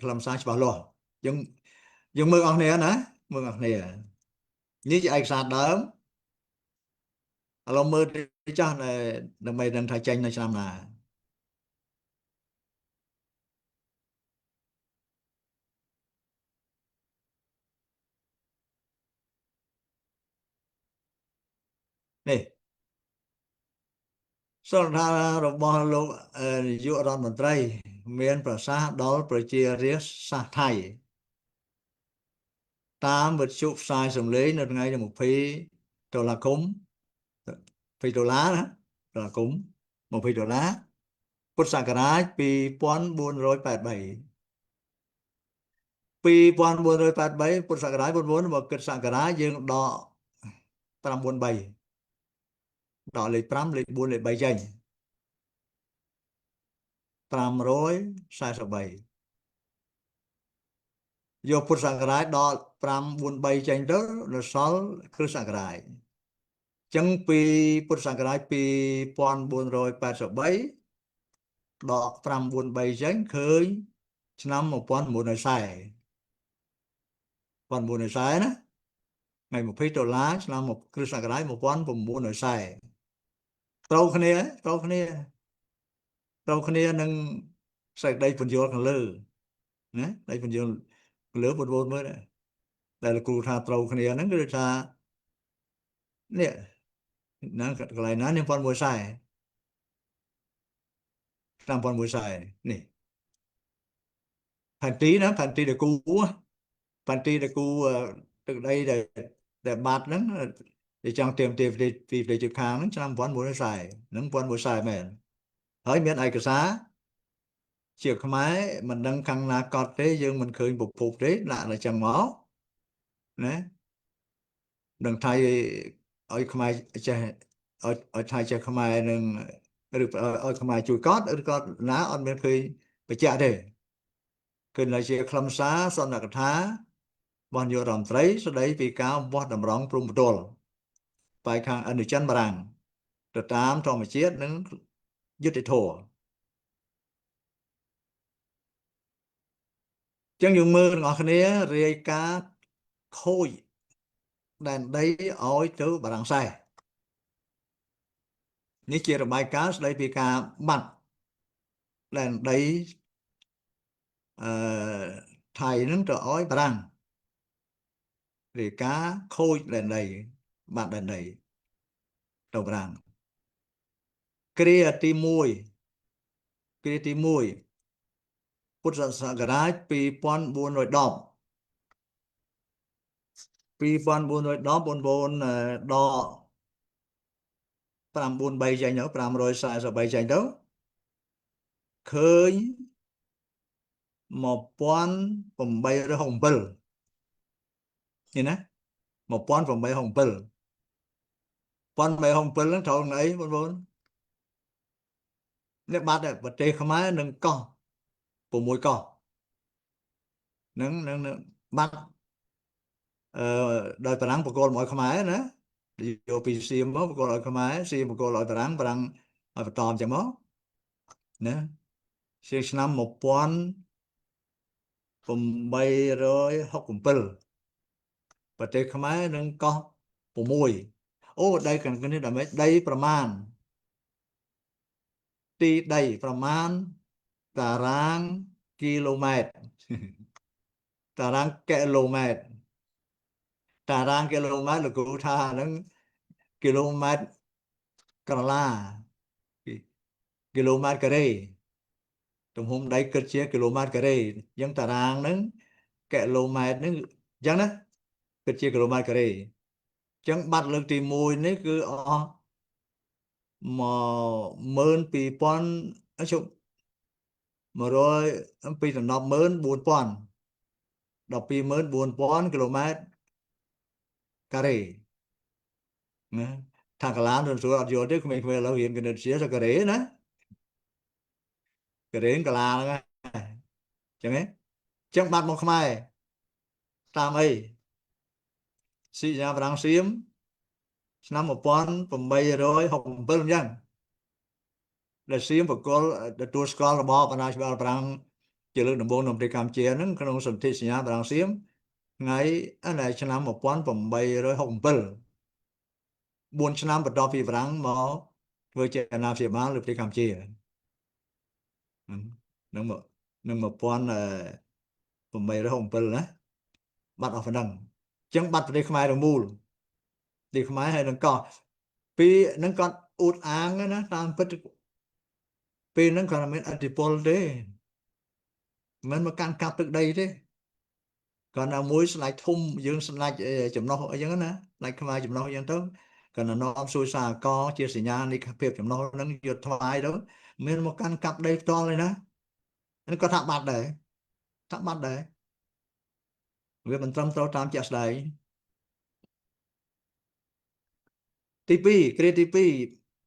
ខ្លឹមសារច្បាស់លាស់យើងមើលអស់គ្នាណាមើលអស់គ្នានេះជាឯកសារដើមឥឡូវមើលទៅចាស់ដើម្បីដឹងថាចេញនៅឆ្នាំណានេះសន្និដ្ឋានរបស់លោកនាយករដ្ឋមន្ត្រី មានប្រសាសន៍ដល់ប្រជារាស្ត្រសាសន៍ថៃតាមវិទ្យុផ្សាយសម្លេងនៅថ្ងៃទី20 តុលាគម$20ណាតុលាគម$20ពុទ្ធសករាជ2483ពុទ្ធសករាជ9មកគិតសករាជយើងដក993ដកលេខ5លេខ4លេខ3ចេញ543យកពុទ្ធសករាជដក543ចេញទៅនៅសល់គ្រិស្តសករាជអញ្ចឹងពីពុទ្ធសករាជ2483ដក543ចេញឃើញឆ្នាំ1940ណាថ្ងៃ20 ដុល្លារឆ្នាំគ្រិស្តសករាជ1940ត្រូវគ្នានឹងសេចក្តីពន្យល់ខាងលើណាសេចក្តីពន្យល់ខាងលើបងប្អូនមើលដែលលោកគ្រូថាត្រូវគ្នាហ្នឹងគឺថានេះណាកន្លែងណា1940ឆ្នាំ1940នេះផែនទីណាផែនទីដែលគូផែនទីដែលគូទឹកដីដែលបាត់ហ្នឹងដែលចង់ទៀមទាពីប្រទេសជិតខាងហ្នឹងឆ្នាំ1940ហ្នឹង1940មែនហើយមានឯកសារជាខ្មែរមិនដឹងខាងណាកត់ទេយើងមិនឃើញពពុះទេដាក់តែចឹងមកណានឹងថៃឲ្យខ្មែរចេះឲ្យថៃចេះខ្មែរនឹងឬឲ្យខ្មែរជួយកត់ឬក៏ណាអត់មានឃើញបញ្ជាក់ទេគឺនៅជាខ្លឹមសារសន្និកថារបស់នាយករដ្ឋមន្ត្រីស្ដីពីការវាស់តម្រង់ព្រំប្រទល់បែកខាងឥណ្ឌូចិនបារាំងទៅតាមធម្មជាតិនិងយុត្តិធម៌ចឹងយើងមើលទាំងអស់គ្នារាយការណ៍ខូចដែនដីឲ្យទៅបារាំងសែនេះជារបាយការណ៍ស្ដីពីការបាត់ដែនដីថៃនឹងទៅឲ្យបារាំងរាយការណ៍ខូចដែនដីបាត់ដែនដីទៅបារាំងគ្រាទី1ពុទ្ធសករាជ2410បងប្អូនដក543ចេញទៅ543ចេញទៅឃើញ1867នេះណា1867ហ្នឹងត្រូវនឹងអីបងប្អូននេះបាត់ប្រទេសខ្មែរនឹងកោះ6កោះនឹងបាត់ដោយបារាំងបកគលមកឲ្យខ្មែរណាយកពីសៀមមកបកគលឲ្យខ្មែរសៀមបកគលឲ្យបារាំងឲ្យបន្តអញ្ចឹងមកណាជាឆ្នាំ1867ប្រទេសខ្មែរនឹងកោះ6អូដីខាងនេះដល់មិនដីប្រមាណទីដីប្រមាណតារាងគីឡូម៉ែត្រតារាងគីឡូម៉ែត្រលោកគ្រូថាហ្នឹងគីឡូម៉ែត្រក្រឡាគីឡូម៉ែត្រការ៉េ ទំហំដីគិតជាគីឡូម៉ែត្រការ៉េអញ្ចឹងតារាងហ្នឹងគីឡូម៉ែត្រហ្នឹងអញ្ចឹងណាគិតជាគីឡូម៉ែត្រការ៉េអញ្ចឹងបាត់លើកទី1នេះគឺអស់12000ជុំ100ពីសំណប់14000 124,000គីឡូម៉ែត្រការ៉េណាថាកាឡានទៅស្រួលអត់យល់ទេក្មេងៗឥឡូវរៀនគណិតវិទ្យាទៅការ៉េណាការ៉េកាឡាហ្នឹងចឹងហ៎ចឹងបាត់មកខ្មែរតាមអីស៊ីសញ្ញាបារាំងសៀមឆ្នាំ1867អញ្ចឹងដែលសៀមបកលទទួលស្គាល់របបអាណាចក្របារាំងជាលើកដំបូងនៅប្រទេសកម្ពុជាហ្នឹងក្នុងសន្ធិសញ្ញាបារាំងសៀមថ្ងៃឆ្នាំ1867 4 ឆ្នាំបន្ទាប់ពីបារាំងមកធ្វើជាអាណាព្យាបាលលើប្រទេសកម្ពុជានឹង1867ណាបាត់អស់ប៉ុណ្ណឹងអញ្ចឹងបាត់ប្រទេសខ្មែរទាំងមូលប្រទេសខ្មែរហើយនឹងកោះពីហ្នឹងគាត់អួតអាងណាតាមពិតពេលហ្នឹងគាត់មានអធិពលទេមិនមកកាន់កាប់ទឹកដីទេគាត់ណាមួយស្លាច់ធំយើងស្លាច់ចំណុះអីចឹងណាស្លាច់ខ្មែរចំណុះអីចឹងទៅគាត់ណានាំសួយសារកជាសញ្ញានៃភាពចំណុះហ្នឹងយកថ្វាយទៅមានមកកាន់កាប់ដីផ្ទាល់ទេណាហ្នឹងគាត់ថាបាត់ដែរវាមិនត្រឹមត្រូវតាមជាក់ស្ដែងទី2គ្រាទី2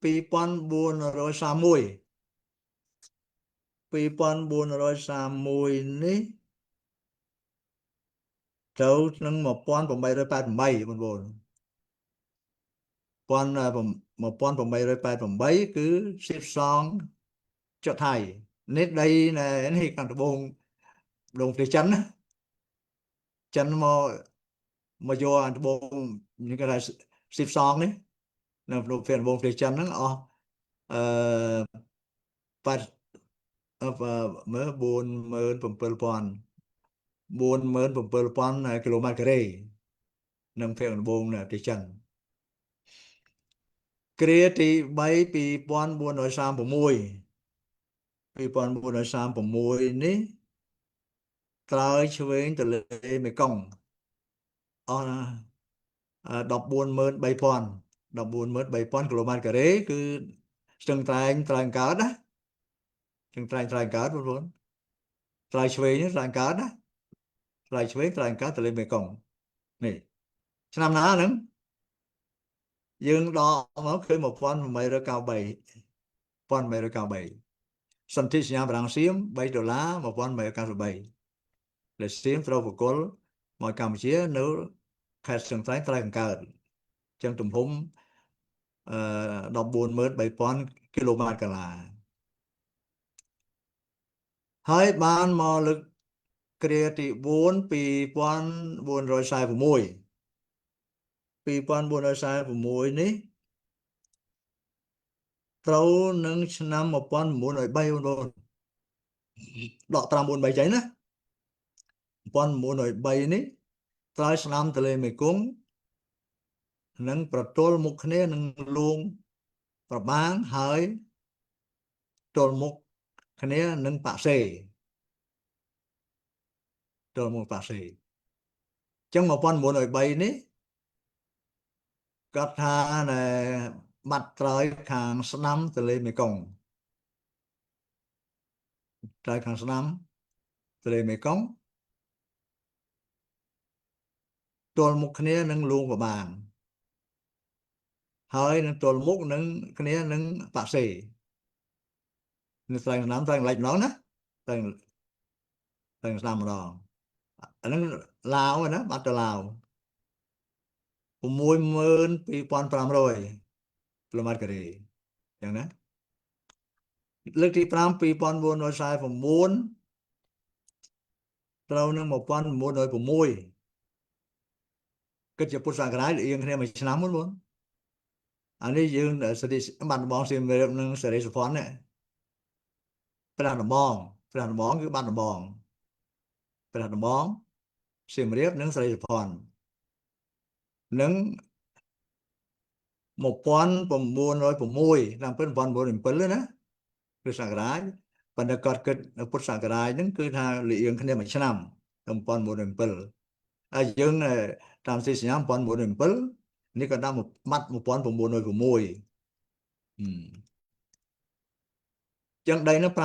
2431នេះចូលនឹង1888បងប្អូន1888គឺសៀបសងចុះថៃនេះដីនេះខាងត្បូងដងប្រទេសចិនណាចិនមកយកអាត្បូងនេះគេថាសៀបសងនេះនៅក្នុងផ្ទះត្បូងប្រទេសចិនហ្នឹងអស់មើល47000គីឡូម៉ែត្រការ៉េនឹងផ្ទះត្បូងនៅប្រទេសចិនគ្រាទី3 2436នេះត្រើយឆ្វេងទន្លេមេគង្គអស់143,000 គីឡូម៉ែត្រការ៉េគឺស្ទឹងត្រែងកើតណាស្ទឹងត្រែងកើតបងប្អូនត្រើយឆ្វេងត្រើយកើតណាត្រើយឆ្វេងត្រើយកើតទន្លេមេគង្គនេះឆ្នាំណាហ្នឹងយើងដកមកឃើញ1893សន្ធិសញ្ញាបារាំងសៀម$3 1893ដែលសៀមត្រូវបកលមកកម្ពុជានៅខេត្តស្ទឹងត្រែងត្រើយកើតចឹងទំហំ143,000គីឡូម៉ែត្រកាឡាហើយបានមកលើកគ្រាទី4 2446នេះត្រូវនឹងឆ្នាំ1903បងប្អូនដកត្រាំ43ចេញណា1903នេះត្រើយស្នាមទន្លេមេគង្គនឹងប្រទល់មុខគ្នានឹងលួងប្របាងហើយទល់មុខគ្នានឹងប៉ាសេទល់មុខប៉ាសេចឹង1903នេះគាត់ថាបាត់ត្រើយខាងស្ដាំទន្លេមេគង្គត្រើយខាងស្ដាំទន្លេមេគង្គទល់មុខគ្នានឹងលួងប្របាងហើយនឹងទល់មុខនឹងគ្នានឹងប៉ាសេនៅត្រែងស្ដាំត្រែងលេចម្ដងណាត្រែងស្ដាំម្ដងអាហ្នឹងឡាវណាបាត់ទៅឡាវ62,500 គីឡូម៉ែត្រការ៉េចឹងណាលើកទី5 2449ត្រូវនឹង1906គិតជាពុទ្ធសករាជរៀងគ្នាមួយឆ្នាំមុនបងអានេះយើងសិទ្ធិបាត់ដំបងសៀមរាបនឹងសេរីសុភ័ណ្ឌនេះព្រះដំបងគឺបាត់ដំបងព្រះដំបងសៀមរាបនិងសេរីសុភ័ណ្ឌនឹង1906តាមពិត1907ណាព្រះសករាជ ប៉ុន្តែគាត់គិតនៅពុទ្ធសករាជហ្នឹងគឺថាលៀងគ្នាមួយឆ្នាំ1907ហើយយើងតាមសិស្សញ្ញា1907នេះក៏ដាក់មកម៉ាត់1906ចឹងដីនោះ51000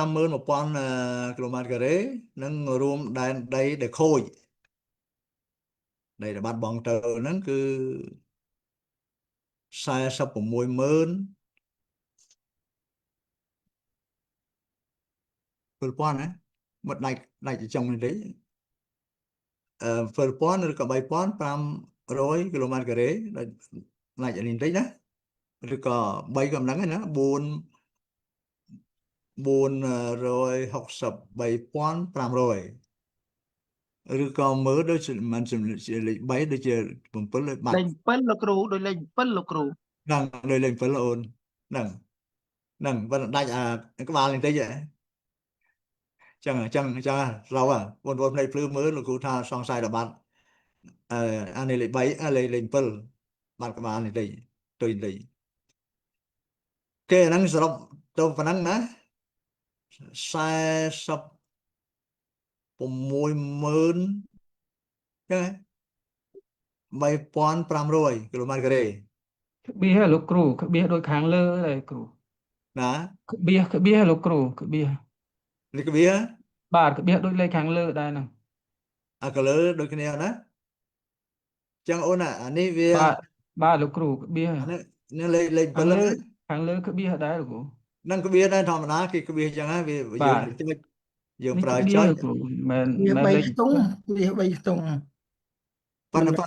គីឡូម៉ែត្រការ៉េនឹងរួមដែនដីដែលខូចដីដែលបាត់បង់ទៅហ្នឹងគឺ46000ណាមកដាច់ចុងនេះទេ7000ឬក៏3500គីឡូម៉ែត្រការ៉េដាច់នេះបន្តិចណាឬក៏3ក៏មិនដឹងណា463,500ឬក៏មើលដូចមិនជាលេខ3ដូចជា7លេខបាត់ លេខ7លោកគ្រូដោយលេខ7លោកគ្រូ ហ្នឹងដោយលេខ7អូនហ្នឹងបើដាច់អាក្បាលនេះតិចចឹងរៅបងប្អូនផ្នែកភ្លឺមើលលោកគ្រូថាសង្ស័យដល់បាត់អានេះលេខ3លេខ7បាត់ក្បាលនេះតិចទុយតិចគេហ្នឹងសរុបទៅប៉ុណ្ណឹងណា460000ចឹង3500គីឡូម៉ែត្រការ៉េ ក្បៀសលោកគ្រូក្បៀសដូចខាងលើដែរគ្រូ ណា ក្បៀសលោកគ្រូក្បៀស នេះក្បៀស បាទក្បៀសដូចលេខខាងលើដែរហ្នឹង អាកលើដូចគ្នាណាចឹងអូនអានេះវា បាទលោកគ្រូក្បៀស នេះលេខ7ហ្នឹង ខាងលើក្បៀសដែរលោកគ្រូ ហ្នឹងក្បៀសដែរធម្មតាគេក្បៀសចឹងហ្នឹងវាយើងប្រើចុច គ្រូមែន វា លេខ 3ខ្ទង់វា3ខ្ទង់ ប៉ុន្តែ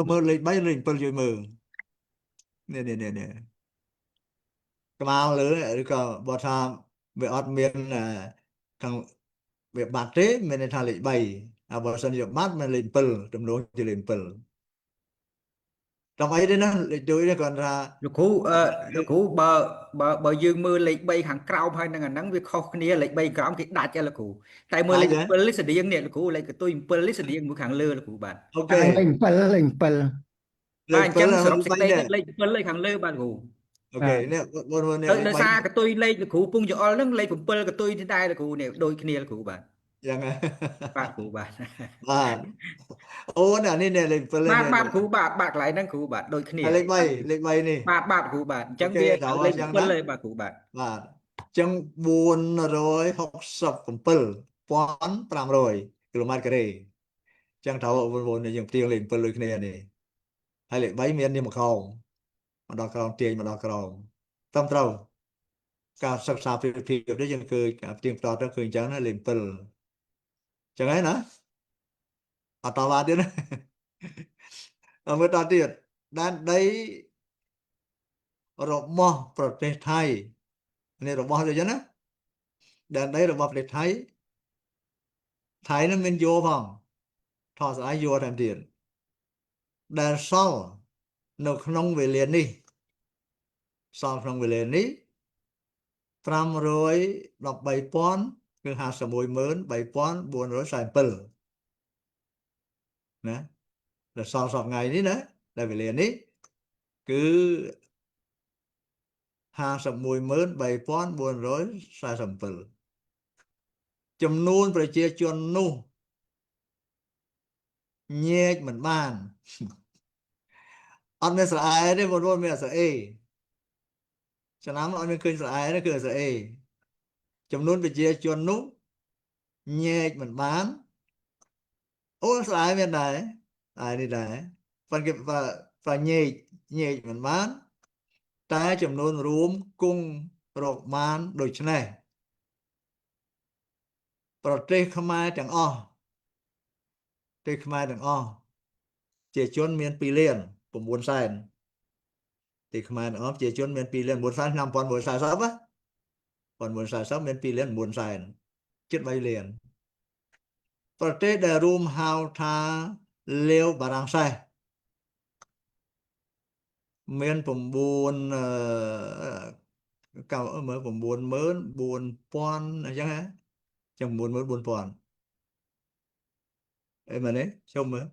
មើលលេខ3លេខ7ជួយមើលនេះក្បាលលើឬក៏បើថាវាអត់មានខាងវាបាត់ទេមានន័យថាលេខ3ហើយបើសិនជាបាត់មានលេខ7ទំនួលជាលេខ7ដល់អីទេណាលេខ2នេះគាត់ថា លោកគ្រូបើយើងមើលលេខ3ខាងក្រោមហើយនឹងអាហ្នឹងវាខុសគ្នាលេខ3ក្រោមគេដាច់លោកគ្រូតែមើលលេខ7នេះស្តៀងនេះលោកគ្រូលេខកតុយ7នេះស្តៀងមួយខាងលើលោកគ្រូបាទ អូខេ លេខ7 បាទអញ្ចឹងសរុបសេចក្តីលេខ7លេខខាងលើបាទគ្រូ អូខេនេះបងនេះ ដោយសារកតុយលេខលោកគ្រូពងចអល់ហ្នឹងលេខ7កតុយនេះដែរលោកគ្រូនេះដូចគ្នាលោកគ្រូបាទ យ៉ាងណា បាទគ្រូបាទ បាទអូនអានេះលេខ7 បាទគ្រូបាទកន្លែងហ្នឹងគ្រូបាទដូចគ្នា លេខ3នេះ បាទគ្រូបាទអញ្ចឹងវាលេខ7លេខបាទគ្រូបាទ បាទអញ្ចឹង467,500គីឡូម៉ែត្រការ៉េអញ្ចឹងត្រូវបងប្អូនយើងផ្ទៀងលេខ7ដូចគ្នានេះហើយលេខ3មាននេះមកក្រោមមកដល់ក្រោមទាញមកដល់ក្រោមត្រឹមត្រូវការសិក្សាពីភាពនេះយើងឃើញផ្ទៀងផ្ទាត់ទៅឃើញអញ្ចឹងណាលេខ7អញ្ចឹងហើយណាអត់តបានទៀតណាមើលតទៀតដែនដីរបស់ប្រទេសថៃនេះរបស់ដូចចឹងណាដែនដីរបស់ប្រទេសថៃនឹងមានយោផងថតស្អីយោតាមទៀតដែលសល់នៅក្នុងវេលានេះសល់ក្នុងវេលានេះ513,000គឺ 513,447 ណាដែលសល់សប្ថ្ងៃនេះណាដែលវេលានេះគឺ 513,447 ចំនួនប្រជាជននោះញែកមិនបានអត់មានស្រែទេបងប្អូនមានស្រែឆ្នាំអត់មានឃើញស្រែទេគឺស្រែចំនួនប្រជាជននោះញែកមិនបានអូស្រែមានដែរនេះដែរប៉ុន្តែបើញែកមិនបានតែចំនួនរួមគង់រកបានដូចនេះប្រទេសខ្មែរទាំងអស់ជាជនមាន2លាន9សែនទីខ្មែរទាំងអស់ជាជនមាន2លាន9សែនឆ្នាំ1940ណា1940មាន2លាន9សែនជិត3លានប្រទេសដែលរួមហៅថាលាវបារាំងសេសមាន9មើល94000អញ្ចឹងហ៎ចឹង94000អីមែនទេចូលមើល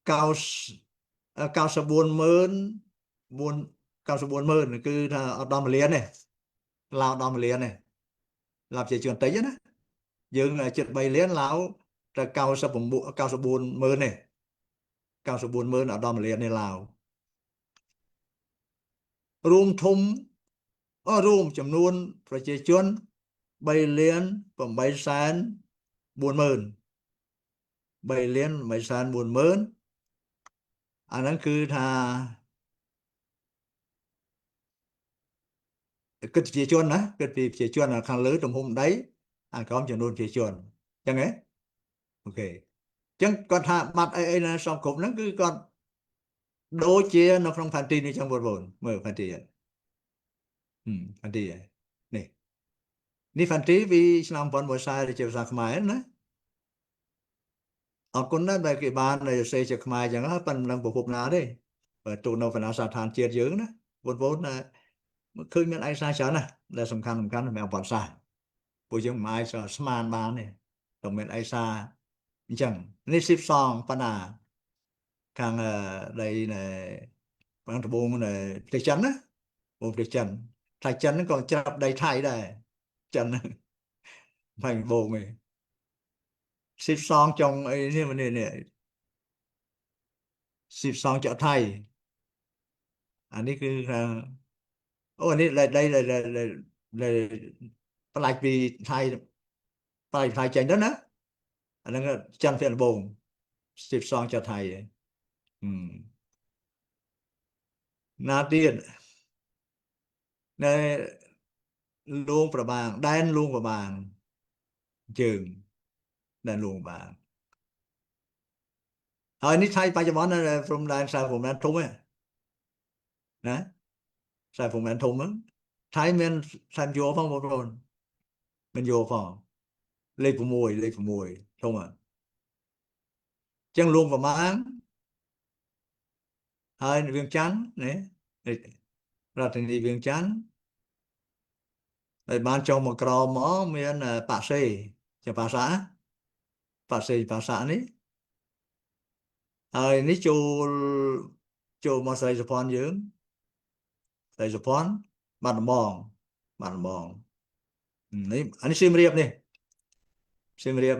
94,000គឺថាអត់ដល់1លានទេឡាវដល់1លានទេ là chỉ chuyện tí á dương là chuyện bay liên láo ra cao sập buồn mơ này cao sập buồn mơ ở đom liền này lào rùm thum rùm chấm nuôn phải chỉ chuyện bay liên và bay sán buồn mơn bay liên bay sán buồn mơn anh đang cứ thà cái chỉ chuyện á cái chỉ chuyện là khang lưới trong hôm đấy anh có chấm nuôn chỉ chuyện chẳng ấy ok chẳng còn thà mặt ấy là xong cũng nó cứ còn đôi chia nó không phản tin đi trong buồn mở phản tin phản tin nàyนี่ฟันตีวิสลามปอนบัวไซด์เจ้าสักหมายนะเอาคนนั้นไปกี่บ้านเลยเสียจากหมายอย่างนั้นเป็นนังบุพนาได้เปิดตัวโนฟนาสถานเจียดเยอะนะบนนะคือเงินไอ้ซาเฉยนะแต่สำคัญแมวปอดซาปุยยังหมายสมานบ้านเนี่ยต้องเป็นไอ้ซาจังนี่12ปนาทางใดเนี่ยบางตะบงเนี่ยเด็กจันนะวงเด็กจันไทยจันนั่นก็จับได้ไทยได้จันthành bồ mày xếp son trong ấy thế mà này xếp son chợ Thái anh ấy cứ anh ấy đây là lại vì Thái chạy đó nữa anh ấy chân phiền bồn xếp son chợ Thái na tiền này luôn vào bàn đen luôn vào bàn trường đen luôn bànนี่ใช้ปัจจุบันนะfrom แดนสายผมแดนทุ่มนะสายผมแดนทุ่มใช้เมนใช้โยฟังบอลมันโยฟังเลยผมมวยทุ่มจังลุงประมาณเวียงจันทร์เนี่ยราชธานีเวียงจันทร์ในบ้านจงมกรอหมอเมียนป่าเซ่จะป่าษานี้นี่จูมาใส่สปอนเยอะใส่สปอนบันมองนี่อันนี้ซิมเรียบนี่ซิมเรีย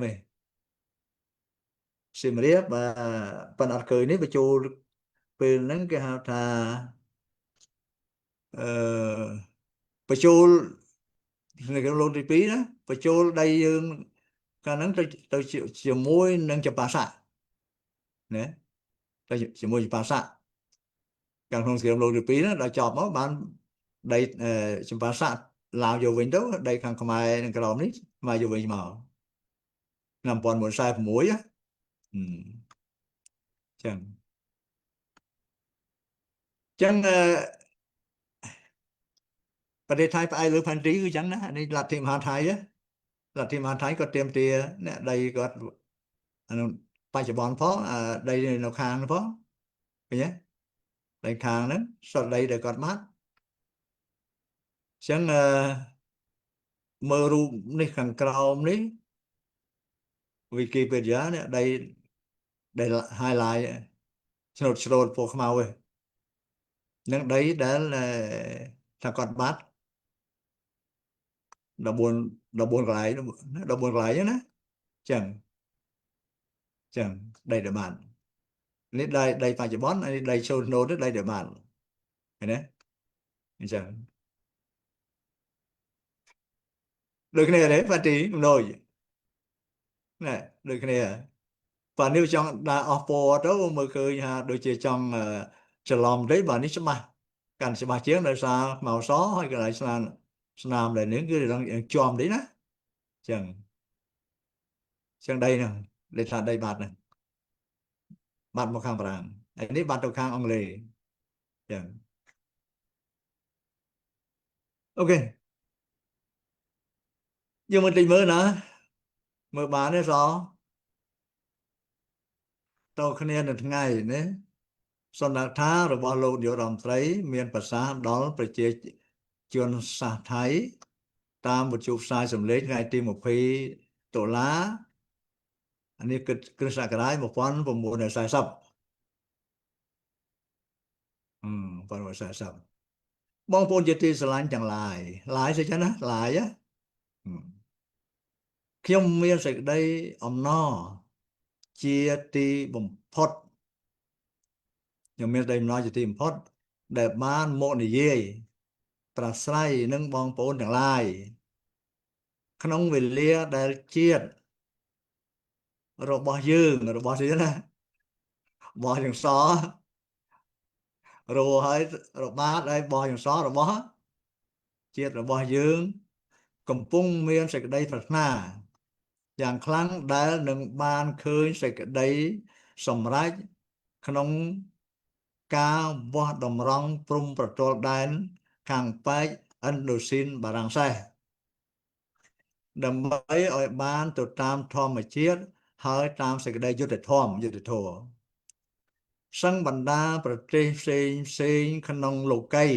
บปันอัดเคยนี่ไปจูเป็นนั่นก็หาทาไปจูในการลงที่ปีนะไปจูได้ยังการนั้นเราจะมวยนั่งจะภาษาเนี่ยเราจะมวยภาษาการท่องเที่ยวลงที่ปีนะเราจอบบ้านได้จะภาษาลาวอยู่วิ่งđó đây khang khmaiนั่งกระดองนี้มาอยู่วิ่งมานำปอนบนทรายผมมวยá chẳngประเทศไทยไปหรือพันธุ์คือจังนะนี่ลัทธิมหาไทยลัทธิมหาไทยก็เตรียมเตียเนี่ยใดก็ปัจจุบันเพราะใดในคางเพราะเป็นไงใดคางนั้นสดใดเดี๋ยวกอดมัดฉันเมื่อรู้ในขังกราวนี้วิกิพีเดียเนี่ยได้ไฮไลท์โฉนดพวกมาเว้ยนั่นđấy là thằng con bát đã buồn lại nhé chẳng đây để bạn nên đây phải chỉ bón đây show nô đất đây để bạn thấy đấy chẳng được cái này đấy phát triển rồi này được cái này và nếu trong đã offer đó mới khơi đôi chia trongฉลองđấy bà ní sẽ mà cần sẽ mà chiến đời sao màu xó hay cái lại làm lại những cái đang chòm đấy đó chẳng đây nè để là đây bạt này bạt một khang vàng anh ấy bạt một khang ông lề chẳng ok nhưng mà tình mơ nữa mơ bà đấy sao tao không nghe được ngày nữaส่วนนักท่าหรือว่าโลกเดียวรำไตรเมียนภาษาดอลประเจชนสาไทยตามบทจุสายสำเร็จไงตีmộtปีตุลาอันนี้คือสักการะ1,900ในสายซับปนสายซับบางคนจะตีสลายจังหลายใช่ไหมหลาย ខ្ញុំមានសេចក្តីអំណរជាទីបំផុតខ្ញុំមានសេចក្តីអំណរជាទីបំផុតដែលបានមកនិយាយប្រាស្រ័យនឹងបងប្អូនទាំងឡាយក្នុងវេលាដែលជាតិរបស់យើងរបស់នេះណារបស់យើងសរហើយរបាតហើយរបស់យើងសរបស់ជាតិរបស់យើងកំពុងមានសេចក្តីប្រាថ្នាយ៉ាងខ្លាំងដែលនឹងបានឃើញសេចក្តីសម្រេចក្នុងការវាស់តម្រង់ព្រំប្រទល់ដែនខាងប៉ែកឥណ្ឌូស៊ីនបារាំងសេសដើម្បីឲ្យបានទៅតាមធម្មជាតិហើយតាមសេចក្តីយុត្តិធម៌សឹងបណ្ដាប្រទេសផ្សេងក្នុងលោកី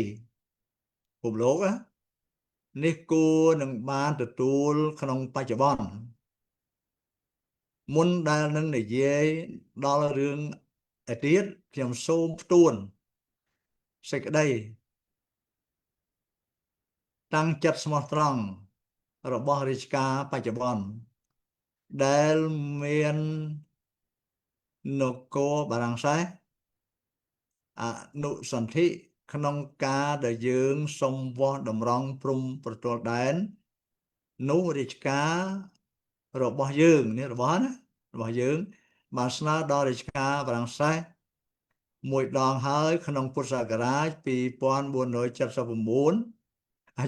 ពិភពលោកនេះគួរនឹងបានទទួលក្នុងបច្ចុប្បន្នមុនដែលនឹងនិយាយដល់រឿងឯទៀតខ្ញុំសូមផ្ទួនសេចក្តីតាំងចិត្តស្មោះត្រង់របស់រាជការបច្ចុប្បន្នដែលមាននគរបារាំងសេសអនុសន្ធិក្នុងការដែលយើងសុំវាស់តម្រង់ព្រំប្រទល់ដែននោះរាជការរបស់យើងនេះរបស់យើងបានស្នើដល់រាជការបារាំងសេសមួយដងហើយក្នុងពុទ្ធសករាជ2479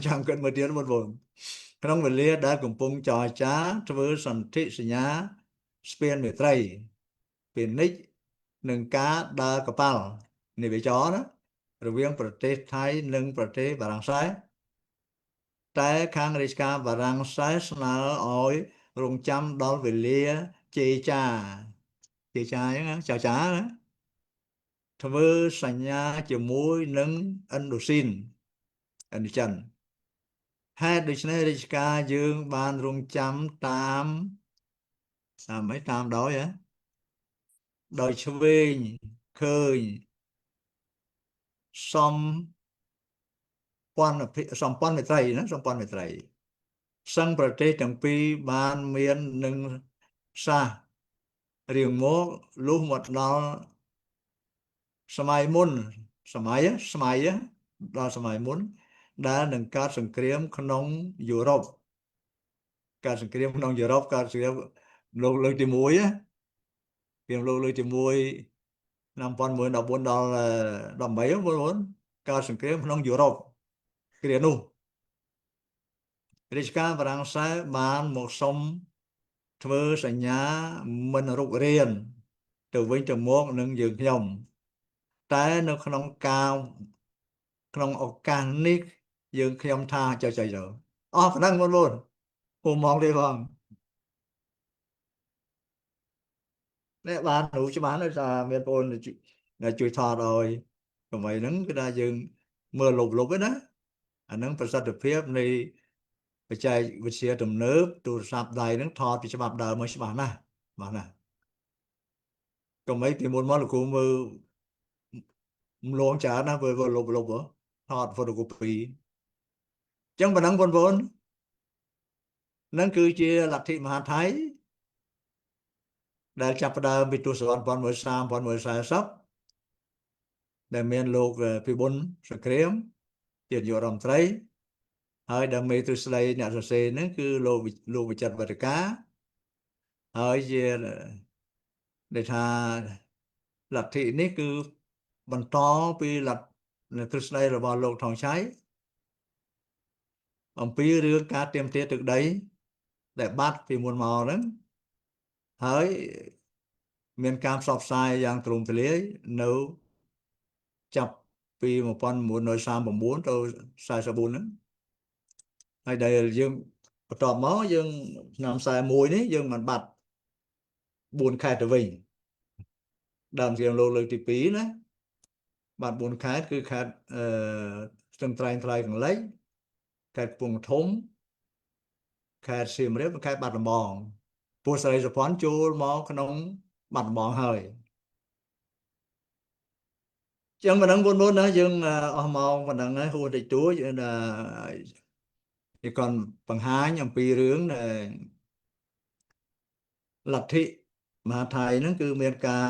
ចាំគិតមើលទៀតបងប្អូនក្នុងវេលាដែលកំពុងចរចាធ្វើសន្ធិសញ្ញាស្ពានមេត្រីពាណិជ្ជនឹងការដើរកប៉ាល់នេះវាចរណារវាងប្រទេសថៃនិងប្រទេសបារាំងសេសតែខាងរាជការបារាំងសេសស្នើឲ្យរងចាំដល់វេលាជេរចាអញ្ចឹងចរចាណាធ្វើសញ្ញាជាមួយនឹងឥណ្ឌូស៊ីនឥណ្ឌូចិនហេតុដូច្នេះរាជការយើងបានរងចាំតាមដោយឆ្វេងឃើញសម្ព័ន្ធមេត្រីសឹងប្រទេសទាំងពីរបានមាននឹងសាសរៀងមកលុះមកដល់សម័យមុនដែលនឹងកើតសង្គ្រាមក្នុងយុរ៉ុបកើតសង្គ្រាមលោកលើកទី1ពីលោកលើកទី1ឆ្នាំ1914ដល់18បងប្អូនកើតសង្គ្រាមក្នុងយុរ៉ុបគ្រានោះរាជការបារាំងសេសបានមកសុំធ្វើសញ្ញាមិនរុករានទៅវិញទៅមកនឹងយើងខ្ញុំតែនៅក្នុងឱកាសនេះយើងខ្ញុំថាចុចអស់ប៉ុណ្ណឹងបងប្អូនពុំមកទេផងនេះបានรู้ច្បាស់ហើយថាមានបងប្អូនជួយថតឲ្យកុំអីហ្នឹងគឺថាយើងមើលលុបឯណាអាហ្នឹងប្រសិទ្ធភាពនៃបច្ចេកវិទ្យាទំនើបទូរស័ព្ទដៃហ្នឹងថតពីច្បាប់ដើមមកច្បាស់ណាស់កុំអីពីមុនមកលោកគ្រូមើលលងច្រើនណាស់ពេលលុបថត photocopy អញ្ចឹងប៉ុណ្ណឹងបងប្អូនហ្នឹងគឺជាលទ្ធិមហាថៃដែលចាប់ផ្ដើមពីទសវត្សរ៍1930 ដែលមានលោកពិបុលសង្គ្រាមជានាយករដ្ឋមន្ត្រីហើយដែលមេទ្រឹស្ដីអ្នកសរសេរហ្នឹងគឺលោកវិចិត្រវត្តកាហើយជាដែលថាលទ្ធិនេះគឺបន្តពីលទ្ធិទ្រឹស្ដីរបស់លោកថងឆៃអំពីរឿងការទាមទារទឹកដីដែលបាត់ពីមុនមកហ្នឹងហើយមានការផ្សព្វផ្សាយយ៉ាងទូលំទូលាយនៅចាប់ពី1939ទៅ44ហ្នឹងហើយដែលយើងបន្ទាប់មកយើងឆ្នាំ41នេះយើងមិនបាត់4ខែទៅវិញដើមជាលោកលើកទី2ណាបាត់4ខេត្តគឺខេត្តស្ទឹងត្រែងថ្លៃខាងលិចខេត្តកំពង់ធំខេត្តសៀមរាបខេត្តបាត់ដំបងពួកស្រីសុភ័ណ្ឌចូលមកក្នុងបាត់ដំបងហើយចឹងប៉ុណ្ណឹងបងប្អូនណាយើងអស់ម៉ោងប៉ុណ្ណឹងហើយហួសតិចតួចយើងគាត់បង្ហាញអំពីរឿង លទ្ធិមហាថៃហ្នឹងគឺមានការ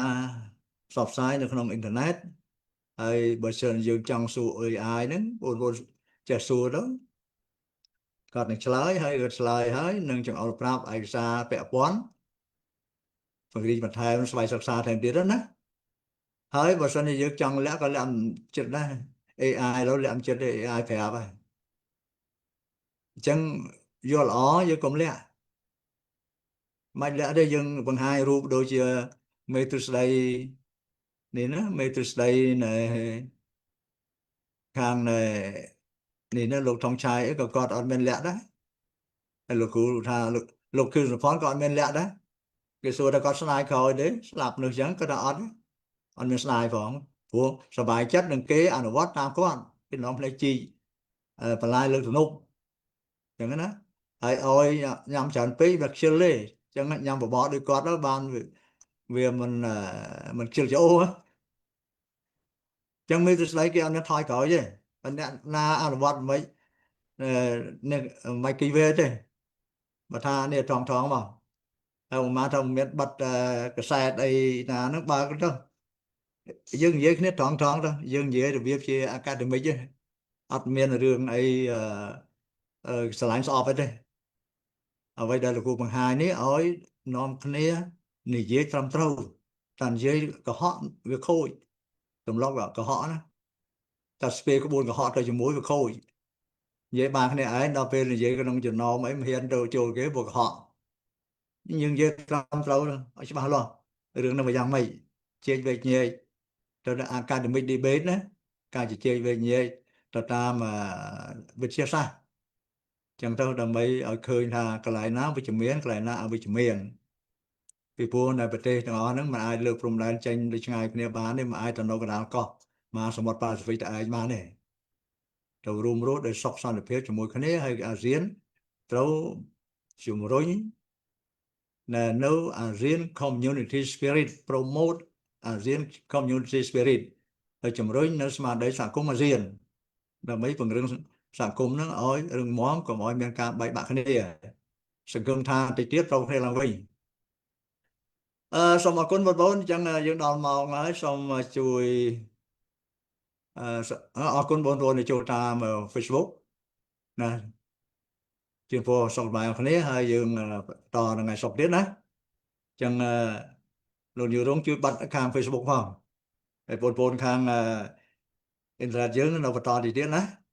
ផ្សព្វផ្សាយនៅក្នុងអ៊ីនធឺណិតហើយបើសិនយើងចង់សួរ AI ហ្នឹងបងប្អូនចេះសួរទៅគាត់នឹងឆ្លើយហើយគាត់ឆ្លើយហើយនឹងចង្អុលប្រាប់ឯកសារពាក់ព័ន្ធពង្រីកបន្ថែមស្វ័យសិក្សាថែមទៀតណាហើយបើសិនជាយើងចង់លាក់ក៏លាក់ចិត្តដែរ AI ទៅលាក់ចិត្ត AI ប្រាប់ហើយអញ្ចឹងយល់ល្អយើងកុំលាក់មិនលាក់ទេយើងបង្ហាញរូបដូចជាមេទ្រឹស្ដីនេះណាមេទ្រឹស្ដីនៅខាងនេះណាលោកថងឆាយក៏គាត់អត់មានលាក់ដែរហើយលោកគ្រូថាលោកគឺសុផាន់ក៏អត់មានលាក់ដែរគេសួរថាគាត់ស្ដាយក្រោយទេស្លាប់នោះអញ្ចឹងគាត់ថាអត់មានស្ដាយផងព្រោះសบายចិត្តនឹងគេអនុវត្តតាមគាត់គេនាំផ្លេចជីបន្លាយលើកទំនប់អញ្ចឹងណាហើយអោយញ៉ាំច្រើនពេកវាខ្ជិលទេអញ្ចឹងញ៉ាំបបរដូចគាត់ទៅបានវាមិនខ្ជិលច្អូអញ្ចឹងមេទ្រឹស្ដីគេអត់មានថយក្រោយទេអ្នកណាអនុវត្តមិនមិនគីវេទេបើថានេះថងមកហើយមកថាមានប័ណ្ណកសែតអីណាហ្នឹងបើទៅយើងនិយាយគ្នាថងទៅយើងនិយាយរបៀបជាអាកាដេមិកទេអត់មានរឿងអីស្រឡាញ់ស្អប់ទេអ្វីដែលលោកគ្រូបង្ហាញនេះឲ្យនាំគ្នានិយាយត្រឹមត្រូវតែនិយាយកុហកវាខូចទម្លាប់កុហកណាតែស្ពេលក្បួនកុហកទៅជាមួយវាខូចនិយាយបានគ្នាឯងដល់ពេលនិយាយក្នុងចំណោមអីមិនហ៊ានទៅចូលគេព្រោះកុហកយើងនិយាយត្រឹមត្រូវឲ្យច្បាស់លាស់រឿងនោះយ៉ាងម៉េចជែកវែកញែកទៅដល់ academic debate ណាការជជែកវែកញែកទៅតាមវិទ្យាសាស្ត្រចឹងទៅដើម្បីឲ្យឃើញថាកន្លែងណាវិជ្ជមានកន្លែងណាអវិជ្ជមានពីព្រោះនៅប្រទេសទាំងអស់ហ្នឹងมันអាចលើកព្រំដែនចេញទៅឆ្ងាយគ្នាបានទេมันអាចទៅនៅកណ្ដាលកោះមហាសមុទ្រប៉ាស៊ីហ្វិកទៅឯងបានទេទៅរួមរស់ដោយសុខសន្តិភាពជាមួយគ្នាហើយអាស៊ានត្រូវជំរុញនៅ ASEAN Community Spirit promote ASEAN Community Spirit ហើយជំរុញនៅស្មារតីសហគមន៍អាស៊ានដើម្បីពង្រឹងសហគមន៍ហ្នឹងឲ្យរឹងមាំកុំឲ្យមានការបែកបាក់គ្នាសង្ឃឹមថាតិចទៀតត្រូវគ្នាឡើងវិញសូមអរគុណបងប្អូនអញ្ចឹងយើងដល់ម៉ោងហើយសូមជួយអរគុណបងប្អូនដែលចូលតាម Facebook ណាជាពរសុខសប្បាយអរគ្នាហើយយើងតថ្ងៃសុក្រទៀតណាអញ្ចឹងលោកនាយរងជួយបាត់ខាង Facebook ផងហើយបងប្អូនខាងអ៊ីនធឺណិតយើងនៅបន្តទៀតណា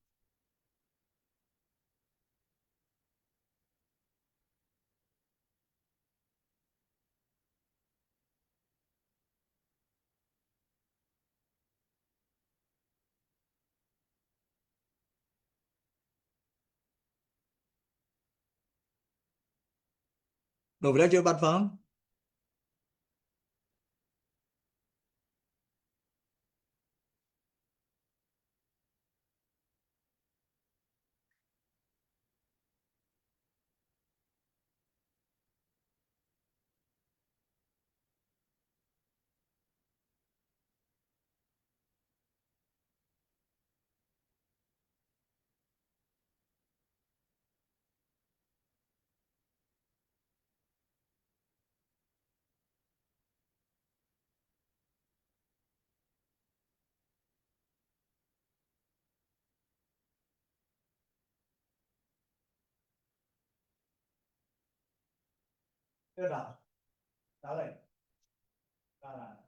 លោកវិរៈជួយបាត់ផងĐược rồi. Đó rồi. Đó là